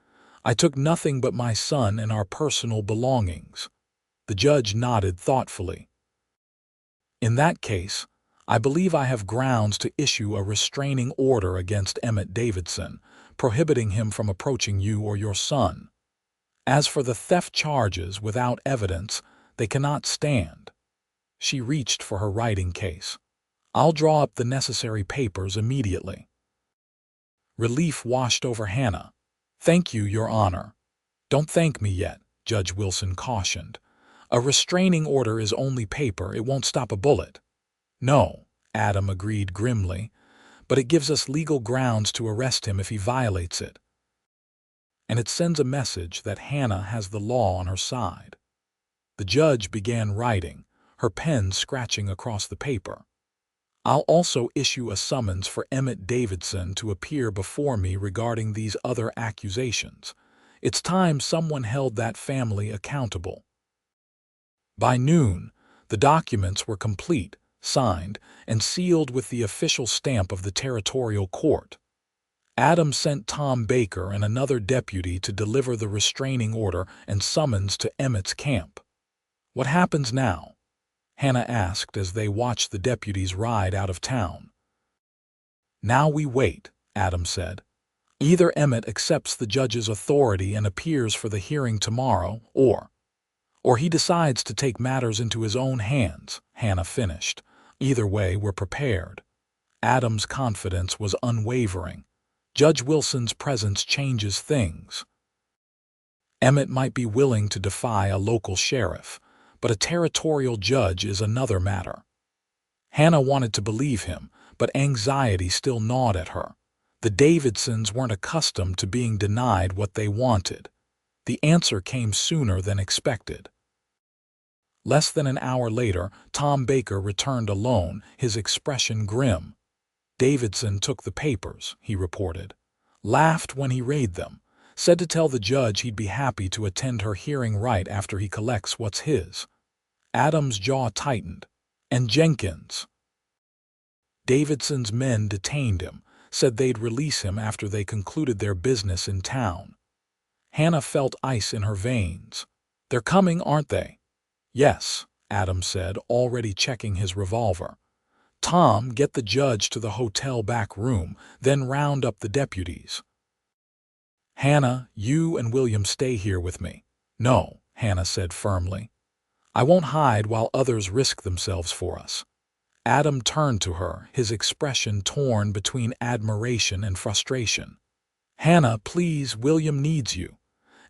"I took nothing but my son and our personal belongings." The judge nodded thoughtfully. "In that case, I believe I have grounds to issue a restraining order against Emmett Davidson, prohibiting him from approaching you or your son. As for the theft charges without evidence, they cannot stand." She reached for her writing case. "I'll draw up the necessary papers immediately." Relief washed over Hannah. "Thank you, Your Honor." "Don't thank me yet," Judge Wilson cautioned. "A restraining order is only paper. It won't stop a bullet." "No," Adam agreed grimly, "but it gives us legal grounds to arrest him if he violates it. And it sends a message that Hannah has the law on her side." The judge began writing, her pen scratching across the paper. I'll also issue a summons for Emmett Davidson to appear before me regarding these other accusations. It's time someone held that family accountable." By noon, the documents were complete, signed, and sealed with the official stamp of the territorial court. Adam sent Tom Baker and another deputy to deliver the restraining order and summons to Emmett's camp. "What happens now?" Hannah asked as they watched the deputies ride out of town. "Now we wait," Adam said. "Either Emmett accepts the judge's authority and appears for the hearing tomorrow, or he decides to take matters into his own hands," Hannah finished. "Either way, we're prepared." Adam's confidence was unwavering. Judge Wilson's presence changes things. Emmett might be willing to defy a local sheriff, but a territorial judge is another matter. Hannah wanted to believe him, but anxiety still gnawed at her. The Davidsons weren't accustomed to being denied what they wanted. The answer came sooner than expected. Less than an hour later, Tom Baker returned alone, his expression grim. "Davidson took the papers," he reported, laughed when he read them, said to tell the judge he'd be happy to attend her hearing right after he collects what's his. Adam's jaw tightened. "And Jenkins?" "Davidson's men detained him, said they'd release him after they concluded their business in town." Hannah felt ice in her veins. "They're coming, aren't they?" "Yes," Adam said, already checking his revolver. "Tom, get the judge to the hotel back room, then round up the deputies." "Hannah, you and William stay here with me." "No," Hannah said firmly. "I won't hide while others risk themselves for us." Adam turned to her, his expression torn between admiration and frustration. "Hannah, please, William needs you,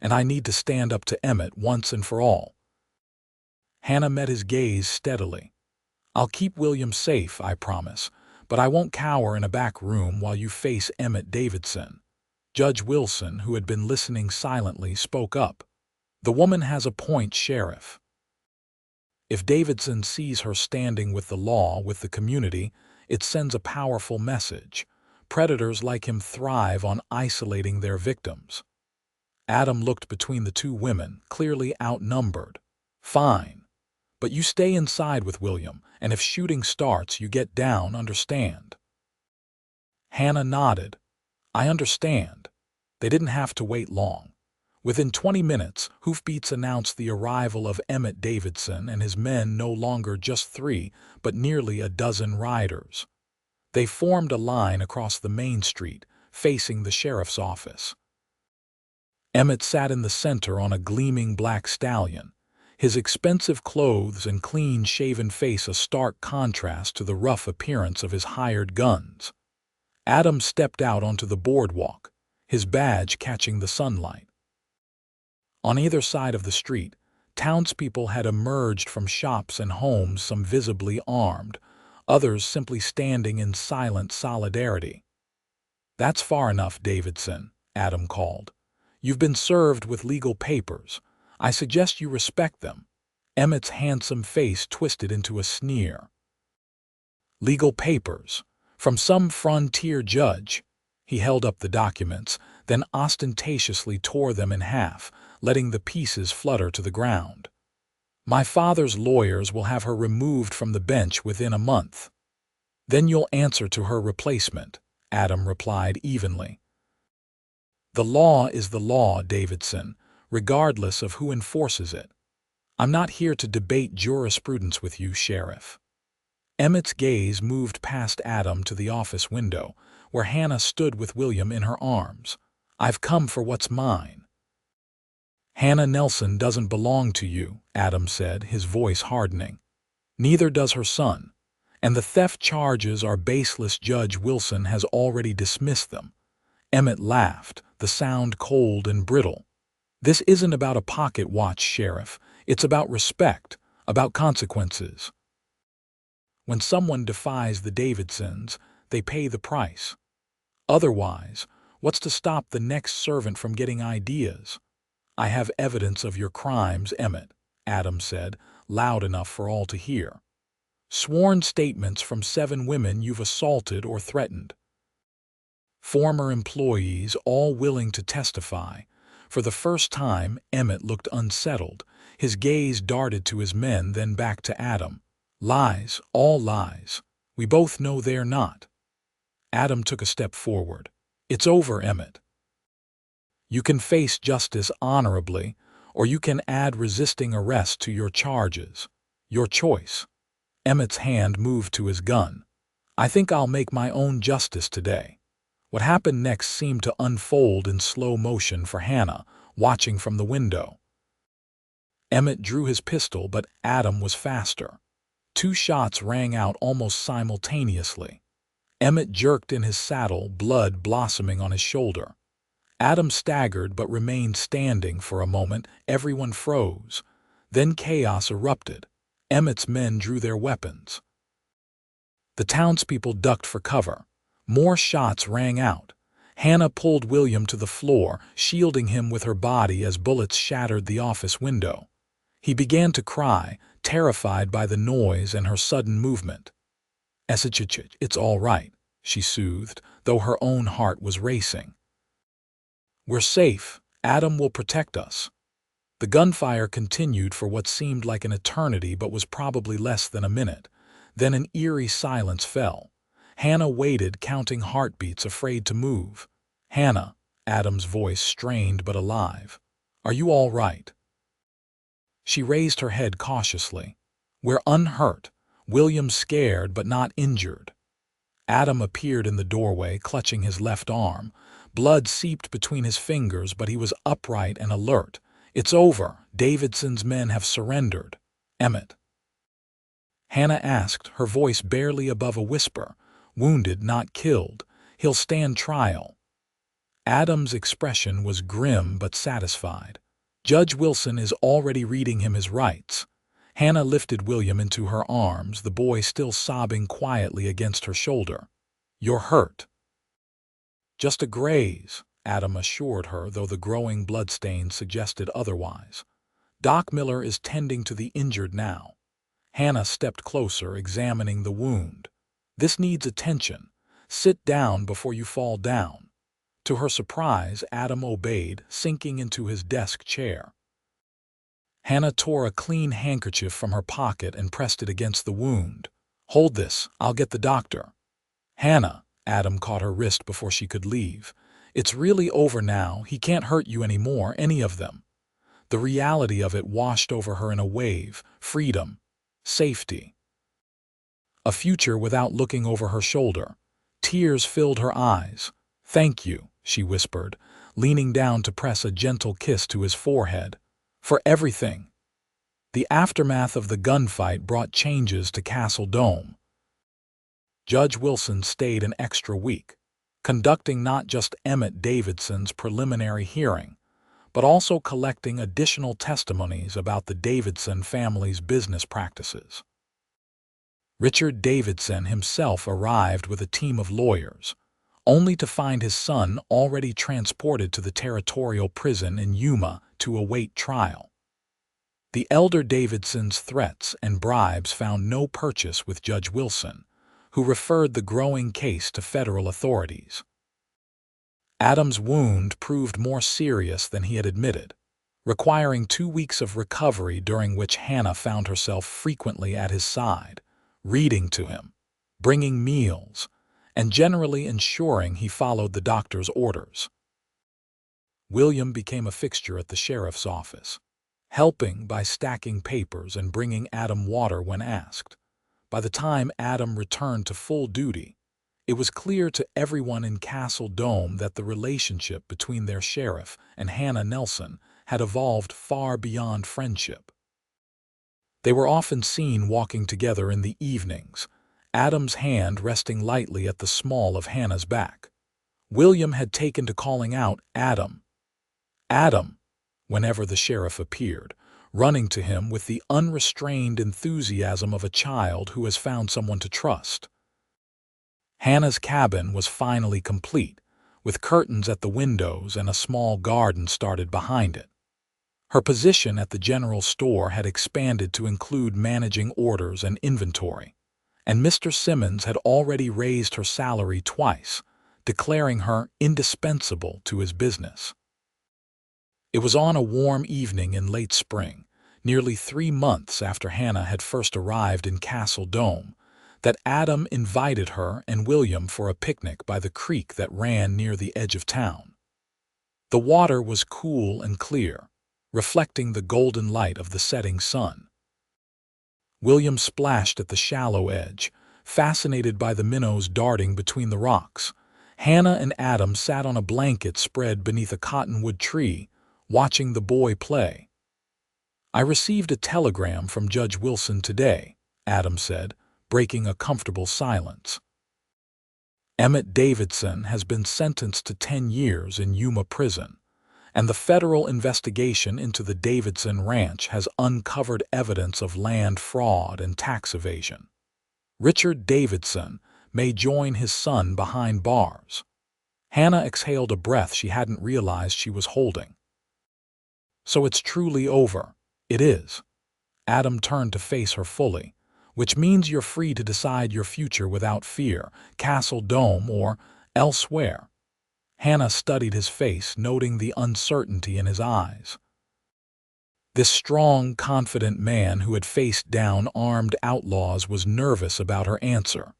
and I need to stand up to Emmett once and for all." Hannah met his gaze steadily. "I'll keep William safe, I promise, but I won't cower in a back room while you face Emmett Davidson." Judge Wilson, who had been listening silently, spoke up. "The woman has a point, Sheriff. If Davidson sees her standing with the law, with the community, it sends a powerful message. Predators like him thrive on isolating their victims." Adam looked between the two women, clearly outnumbered. "Fine. But you stay inside with William, and if shooting starts, you get down, understand?" Hannah nodded. "I understand." They didn't have to wait long. Within 20 minutes, hoofbeats announced the arrival of Emmett Davidson and his men, no longer just 3, but nearly a dozen riders. They formed a line across the main street, facing the sheriff's office. Emmett sat in the center on a gleaming black stallion, his expensive clothes and clean-shaven face a stark contrast to the rough appearance of his hired guns. Adam stepped out onto the boardwalk, his badge catching the sunlight. On either side of the street, townspeople had emerged from shops and homes, some visibly armed, others simply standing in silent solidarity. "That's far enough, Davidson," Adam called. "You've been served with legal papers. I suggest you respect them." Emmett's handsome face twisted into a sneer. "Legal papers? From some frontier judge?" He held up the documents, then ostentatiously tore them in half, letting the pieces flutter to the ground. "My father's lawyers will have her removed from the bench within a month." "Then you'll answer to her replacement," Adam replied evenly. "The law is the law, Davidson, regardless of who enforces it. I'm not here to debate jurisprudence with you, Sheriff." Emmett's gaze moved past Adam to the office window, where Hannah stood with William in her arms. "I've come for what's mine." "Hannah Nelson doesn't belong to you," Adam said, his voice hardening. "Neither does her son. And the theft charges are baseless. Judge Wilson has already dismissed them." Emmett laughed, the sound cold and brittle. "This isn't about a pocket watch, Sheriff. It's about respect, about consequences. When someone defies the Davidsons, they pay the price. Otherwise, what's to stop the next servant from getting ideas?" "I have evidence of your crimes, Emmett," Adam said, loud enough for all to hear. Sworn statements from 7 women you've assaulted or threatened. Former employees all willing to testify. For the first time, Emmett looked unsettled. His gaze darted to his men, then back to Adam. Lies, all lies. We both know they're not. Adam took a step forward. It's over, Emmett. You can face justice honorably, or you can add resisting arrest to your charges. Your choice. Emmett's hand moved to his gun. I think I'll make my own justice today. What happened next seemed to unfold in slow motion for Hannah, watching from the window. Emmett drew his pistol, but Adam was faster. 2 shots rang out almost simultaneously. Emmett jerked in his saddle, blood blossoming on his shoulder. Adam staggered but remained standing for a moment. Everyone froze. Then chaos erupted. Emmett's men drew their weapons. The townspeople ducked for cover. More shots rang out. Hannah pulled William to the floor, shielding him with her body as bullets shattered the office window. He began to cry, terrified by the noise and her sudden movement. It's all right, she soothed, though her own heart was racing. We're safe. Adam will protect us. The gunfire continued for what seemed like an eternity but was probably less than a minute. Then an eerie silence fell. Hannah waited, counting heartbeats, afraid to move. Hannah, Adam's voice strained but alive. Are you all right? She raised her head cautiously. We're unhurt. William scared but not injured. Adam appeared in the doorway, clutching his left arm. Blood seeped between his fingers, but he was upright and alert. It's over. Davidson's men have surrendered. Emmett. Hannah asked, her voice barely above a whisper. Wounded, not killed. He'll stand trial. Adam's expression was grim but satisfied. Judge Wilson is already reading him his rights. Hannah lifted William into her arms, the boy still sobbing quietly against her shoulder. You're hurt. Just a graze, Adam assured her, though the growing bloodstains suggested otherwise. Doc Miller is tending to the injured now. Hannah stepped closer, examining the wound. This needs attention. Sit down before you fall down. To her surprise, Adam obeyed, sinking into his desk chair. Hannah tore a clean handkerchief from her pocket and pressed it against the wound. Hold this, I'll get the doctor. Hannah, Adam caught her wrist before she could leave. It's really over now. He can't hurt you anymore, any of them. The reality of it washed over her in a wave. Freedom. Safety. A future without looking over her shoulder. Tears filled her eyes. Thank you, she whispered, leaning down to press a gentle kiss to his forehead. For everything. The aftermath of the gunfight brought changes to Castle Dome. Judge Wilson stayed an extra week, conducting not just Emmett Davidson's preliminary hearing, but also collecting additional testimonies about the Davidson family's business practices. Richard Davidson himself arrived with a team of lawyers, only to find his son already transported to the territorial prison in Yuma to await trial. The elder Davidson's threats and bribes found no purchase with Judge Wilson, who referred the growing case to federal authorities. Adam's wound proved more serious than he had admitted, requiring 2 weeks of recovery, during which Hannah found herself frequently at his side, reading to him, bringing meals, and generally ensuring he followed the doctor's orders. William became a fixture at the sheriff's office, helping by stacking papers and bringing Adam water when asked. By the time Adam returned to full duty, it was clear to everyone in Castle Dome that the relationship between their sheriff and Hannah Nelson had evolved far beyond friendship. They were often seen walking together in the evenings, Adam's hand resting lightly at the small of Hannah's back. William had taken to calling out, "Adam! Adam!" whenever the sheriff appeared, running to him with the unrestrained enthusiasm of a child who has found someone to trust. Hannah's cabin was finally complete, with curtains at the windows and a small garden started behind it. Her position at the general store had expanded to include managing orders and inventory. and Mr. Simmons had already raised her salary twice, declaring her indispensable to his business. It was on a warm evening in late spring, nearly 3 months after Hannah had first arrived in Castle Dome, that Adam invited her and William for a picnic by the creek that ran near the edge of town. The water was cool and clear, reflecting the golden light of the setting sun. William splashed at the shallow edge, fascinated by the minnows darting between the rocks. Hannah and Adam sat on a blanket spread beneath a cottonwood tree, watching the boy play. "I received a telegram from Judge Wilson today," Adam said, breaking a comfortable silence. "Emmett Davidson has been sentenced to 10 years in Yuma prison, and the federal investigation into the Davidson ranch has uncovered evidence of land fraud and tax evasion. Richard Davidson may join his son behind bars." Hannah exhaled a breath she hadn't realized she was holding. "So it's truly over." "It is." Adam turned to face her fully. "Which means you're free to decide your future without fear, Castle Dome or elsewhere." Hannah studied his face, noting the uncertainty in his eyes. This strong, confident man who had faced down armed outlaws was nervous about her answer.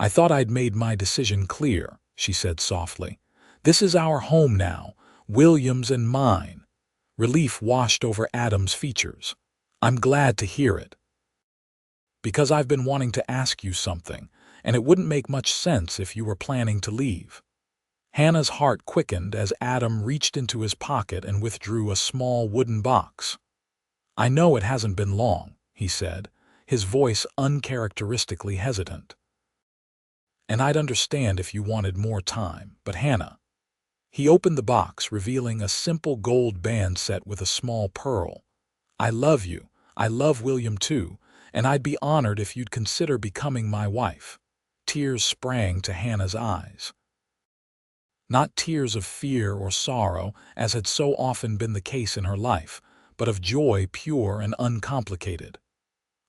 "I thought I'd made my decision clear," she said softly. "This is our home now, William's and mine." Relief washed over Adam's features. "I'm glad to hear it. Because I've been wanting to ask you something, and it wouldn't make much sense if you were planning to leave." Hannah's heart quickened as Adam reached into his pocket and withdrew a small wooden box. "I know it hasn't been long," he said, his voice uncharacteristically hesitant. "And I'd understand if you wanted more time, but Hannah—" He opened the box, revealing a simple gold band set with a small pearl. "I love you. I love William too, and I'd be honored if you'd consider becoming my wife." Tears sprang to Hannah's eyes. Not tears of fear or sorrow, as had so often been the case in her life, but of joy pure and uncomplicated.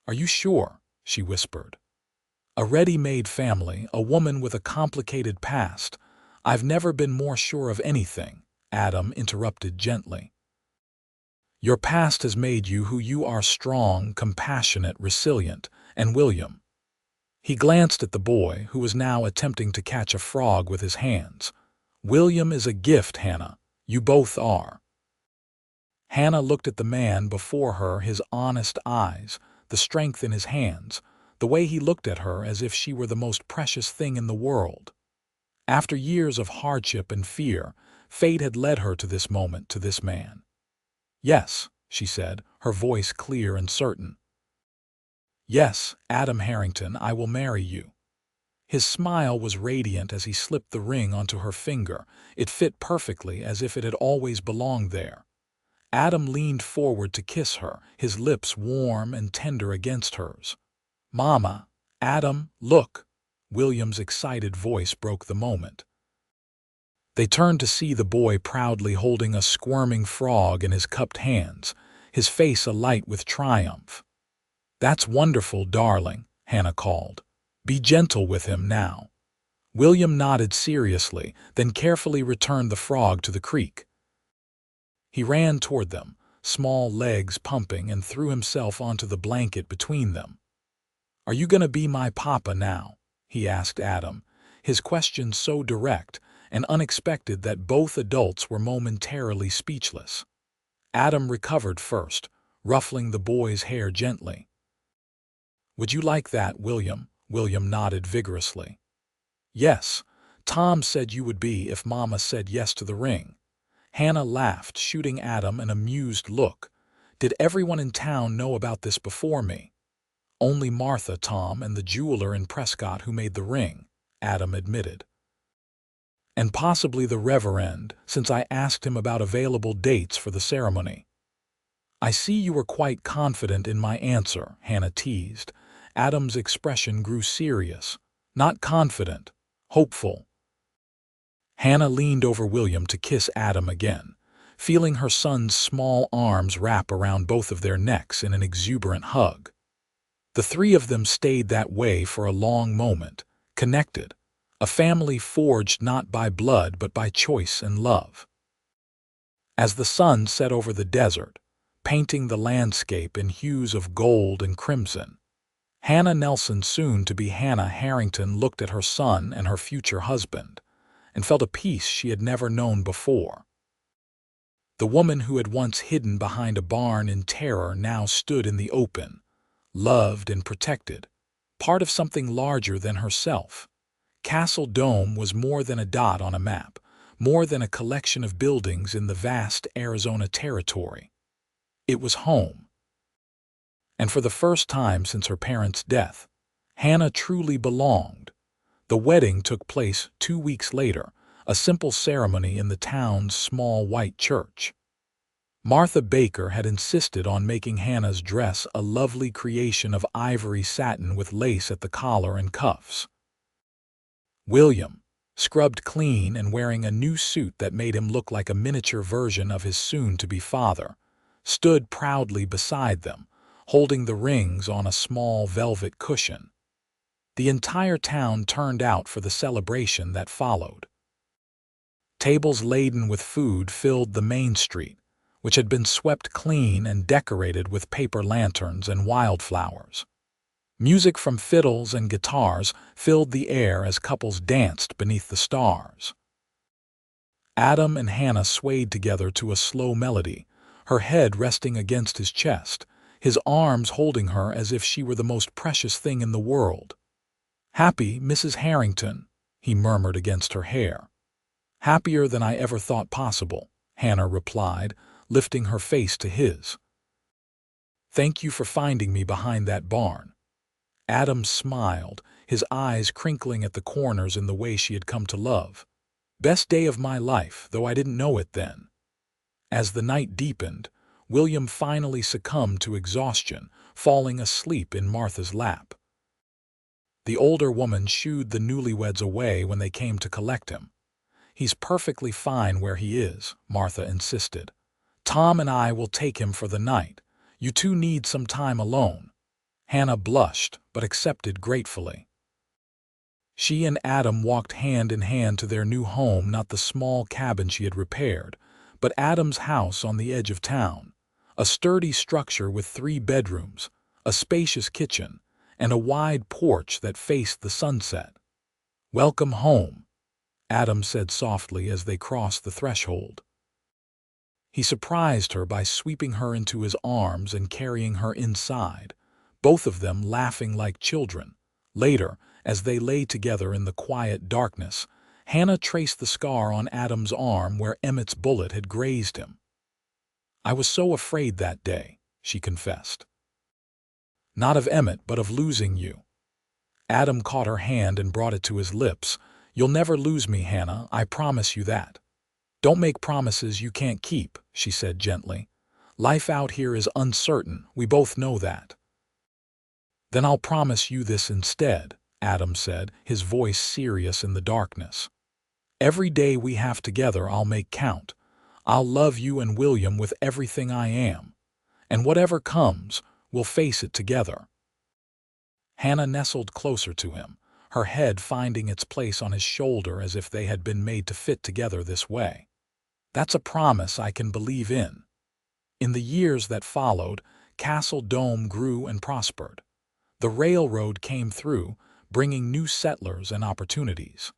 "Are you sure?" she whispered. "A ready-made family, a woman with a complicated past. I've never been more sure of anything," Adam interrupted gently. "Your past has made you who you are: strong, compassionate, resilient, and William." He glanced at the boy, who was now attempting to catch a frog with his hands. "William is a gift, Hannah. You both are." Hannah looked at the man before her, his honest eyes, the strength in his hands, the way he looked at her as if she were the most precious thing in the world. After years of hardship and fear, fate had led her to this moment, to this man. "Yes," she said, her voice clear and certain. "Yes, Adam Harrington, I will marry you." His smile was radiant as he slipped the ring onto her finger. It fit perfectly, as if it had always belonged there. Adam leaned forward to kiss her, his lips warm and tender against hers. "Mama, Adam, look!" William's excited voice broke the moment. They turned to see the boy proudly holding a squirming frog in his cupped hands, his face alight with triumph. "That's wonderful, darling," Hannah called. "Be gentle with him now." William nodded seriously, then carefully returned the frog to the creek. He ran toward them, small legs pumping, and threw himself onto the blanket between them. "Are you going to be my papa now?" he asked Adam, his question so direct and unexpected that both adults were momentarily speechless. Adam recovered first, ruffling the boy's hair gently. "Would you like that, William?" William nodded vigorously. "Yes, Tom said you would be if Mama said yes to the ring." Hannah laughed, shooting Adam an amused look. "Did everyone in town know about this before me?" "Only Martha, Tom, and the jeweler in Prescott who made the ring," Adam admitted. "And possibly the Reverend, since I asked him about available dates for the ceremony." "I see you were quite confident in my answer," Hannah teased. Adam's expression grew serious. "Not confident, hopeful." Hannah leaned over William to kiss Adam again, feeling her son's small arms wrap around both of their necks in an exuberant hug. The three of them stayed that way for a long moment, connected, a family forged not by blood but by choice and love. As the sun set over the desert, painting the landscape in hues of gold and crimson, Hannah Nelson, soon to be Hannah Harrington, looked at her son and her future husband and felt a peace she had never known before. The woman who had once hidden behind a barn in terror now stood in the open, loved and protected, part of something larger than herself. Castle Dome was more than a dot on a map, more than a collection of buildings in the vast Arizona territory. It was home. And for the first time since her parents' death, Hannah truly belonged. The wedding took place 2 weeks later, a simple ceremony in the town's small white church. Martha Baker had insisted on making Hannah's dress a lovely creation of ivory satin with lace at the collar and cuffs. William, scrubbed clean and wearing a new suit that made him look like a miniature version of his soon-to-be father, stood proudly beside them, holding the rings on a small velvet cushion. The entire town turned out for the celebration that followed. Tables laden with food filled the main street, which had been swept clean and decorated with paper lanterns and wildflowers. Music from fiddles and guitars filled the air as couples danced beneath the stars. Adam and Hannah swayed together to a slow melody, her head resting against his chest, his arms holding her as if she were the most precious thing in the world. "Happy, Mrs. Harrington," he murmured against her hair. "Happier than I ever thought possible," Hannah replied, lifting her face to his. "Thank you for finding me behind that barn." Adam smiled, his eyes crinkling at the corners in the way she had come to love. "Best day of my life, though I didn't know it then." As the night deepened, William finally succumbed to exhaustion, falling asleep in Martha's lap. The older woman shooed the newlyweds away when they came to collect him. "He's perfectly fine where he is," Martha insisted. "Tom and I will take him for the night. You two need some time alone." Hannah blushed, but accepted gratefully. She and Adam walked hand in hand to their new home, not the small cabin she had repaired, but Adam's house on the edge of town, a sturdy structure with 3 bedrooms, a spacious kitchen, and a wide porch that faced the sunset. "Welcome home," Adam said softly as they crossed the threshold. He surprised her by sweeping her into his arms and carrying her inside, both of them laughing like children. Later, as they lay together in the quiet darkness, Hannah traced the scar on Adam's arm where Emmett's bullet had grazed him. "I was so afraid that day," she confessed. "Not of Emmett, but of losing you." Adam caught her hand and brought it to his lips. "You'll never lose me, Hannah, I promise you that." "Don't make promises you can't keep," she said gently. "Life out here is uncertain, we both know that." "Then I'll promise you this instead," Adam said, his voice serious in the darkness. "Every day we have together I'll make count. I'll love you and William with everything I am. And whatever comes, we'll face it together." Hannah nestled closer to him, her head finding its place on his shoulder as if they had been made to fit together this way. "That's a promise I can believe in." In the years that followed, Castle Dome grew and prospered. The railroad came through, bringing new settlers and opportunities.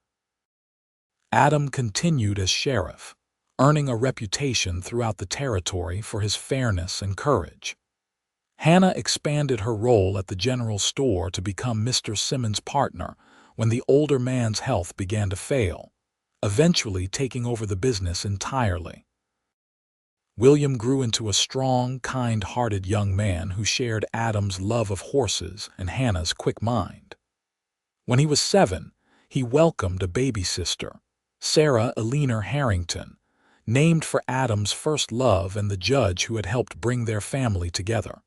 Adam continued as sheriff, earning a reputation throughout the territory for his fairness and courage. Hannah expanded her role at the general store to become Mr. Simmons' partner when the older man's health began to fail, eventually taking over the business entirely. William grew into a strong, kind-hearted young man who shared Adam's love of horses and Hannah's quick mind. When he was 7, he welcomed a baby sister, Sarah Eleanor Harrington, named for Adam's first love and the judge who had helped bring their family together.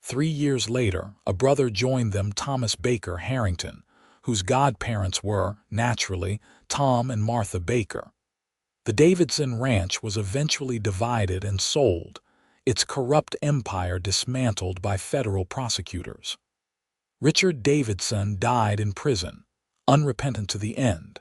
3 years later, a brother joined them, Thomas Baker Harrington, whose godparents were, naturally, Tom and Martha Baker. The Davidson ranch was eventually divided and sold, its corrupt empire dismantled by federal prosecutors. Richard Davidson died in prison, unrepentant to the end.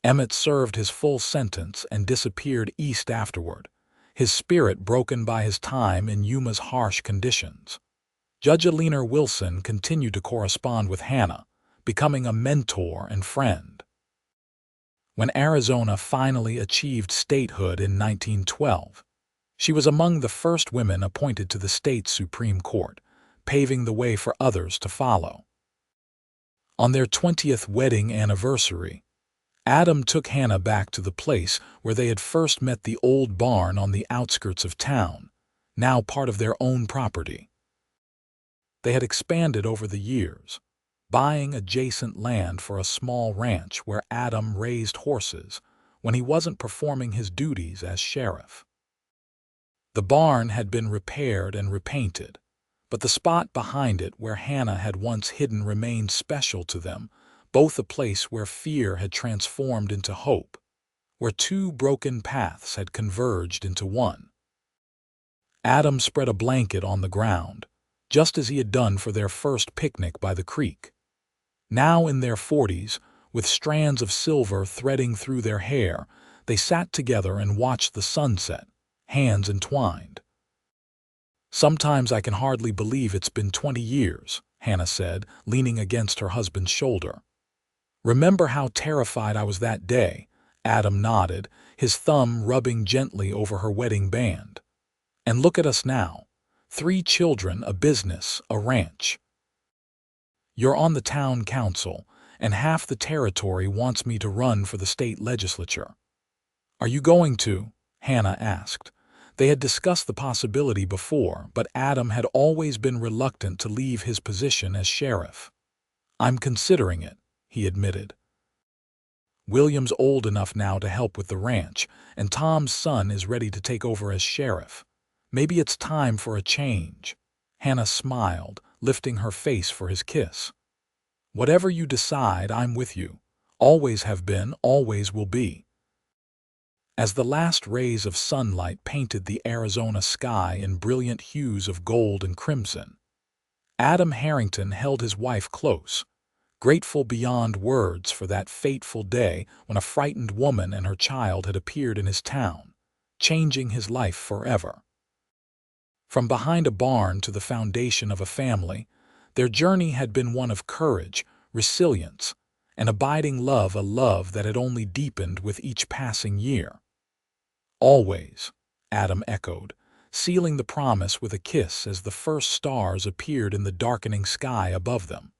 Emmett served his full sentence and disappeared east afterward, his spirit broken by his time in Yuma's harsh conditions. Judge Alina Wilson continued to correspond with Hannah, becoming a mentor and friend. When Arizona finally achieved statehood in 1912, she was among the first women appointed to the state's Supreme Court, paving the way for others to follow. On their 20th wedding anniversary, Adam took Hannah back to the place where they had first met, the old barn on the outskirts of town, now part of their own property. They had expanded over the years, buying adjacent land for a small ranch where Adam raised horses when he wasn't performing his duties as sheriff. The barn had been repaired and repainted, but the spot behind it where Hannah had once hidden remained special to them, both a place where fear had transformed into hope, where two broken paths had converged into one. Adam spread a blanket on the ground, just as he had done for their first picnic by the creek. Now in their 40s, with strands of silver threading through their hair, they sat together and watched the sunset, hands entwined. "Sometimes I can hardly believe it's been 20 years, Hannah said, leaning against her husband's shoulder. "Remember how terrified I was that day?" Adam nodded, his thumb rubbing gently over her wedding band. "And look at us now. 3 children, a business, a ranch. You're on the town council, and half the territory wants me to run for the state legislature." "Are you going to?" Hannah asked. They had discussed the possibility before, but Adam had always been reluctant to leave his position as sheriff. "I'm considering it," he admitted. "William's old enough now to help with the ranch, and Tom's son is ready to take over as sheriff. Maybe it's time for a change." Hannah smiled, lifting her face for his kiss. "Whatever you decide, I'm with you. Always have been, always will be." As the last rays of sunlight painted the Arizona sky in brilliant hues of gold and crimson, Adam Harrington held his wife close, grateful beyond words for that fateful day when a frightened woman and her child had appeared in his town, changing his life forever. From behind a barn to the foundation of a family, their journey had been one of courage, resilience, and abiding love, a love that had only deepened with each passing year. "Always," Adam echoed, sealing the promise with a kiss as the first stars appeared in the darkening sky above them.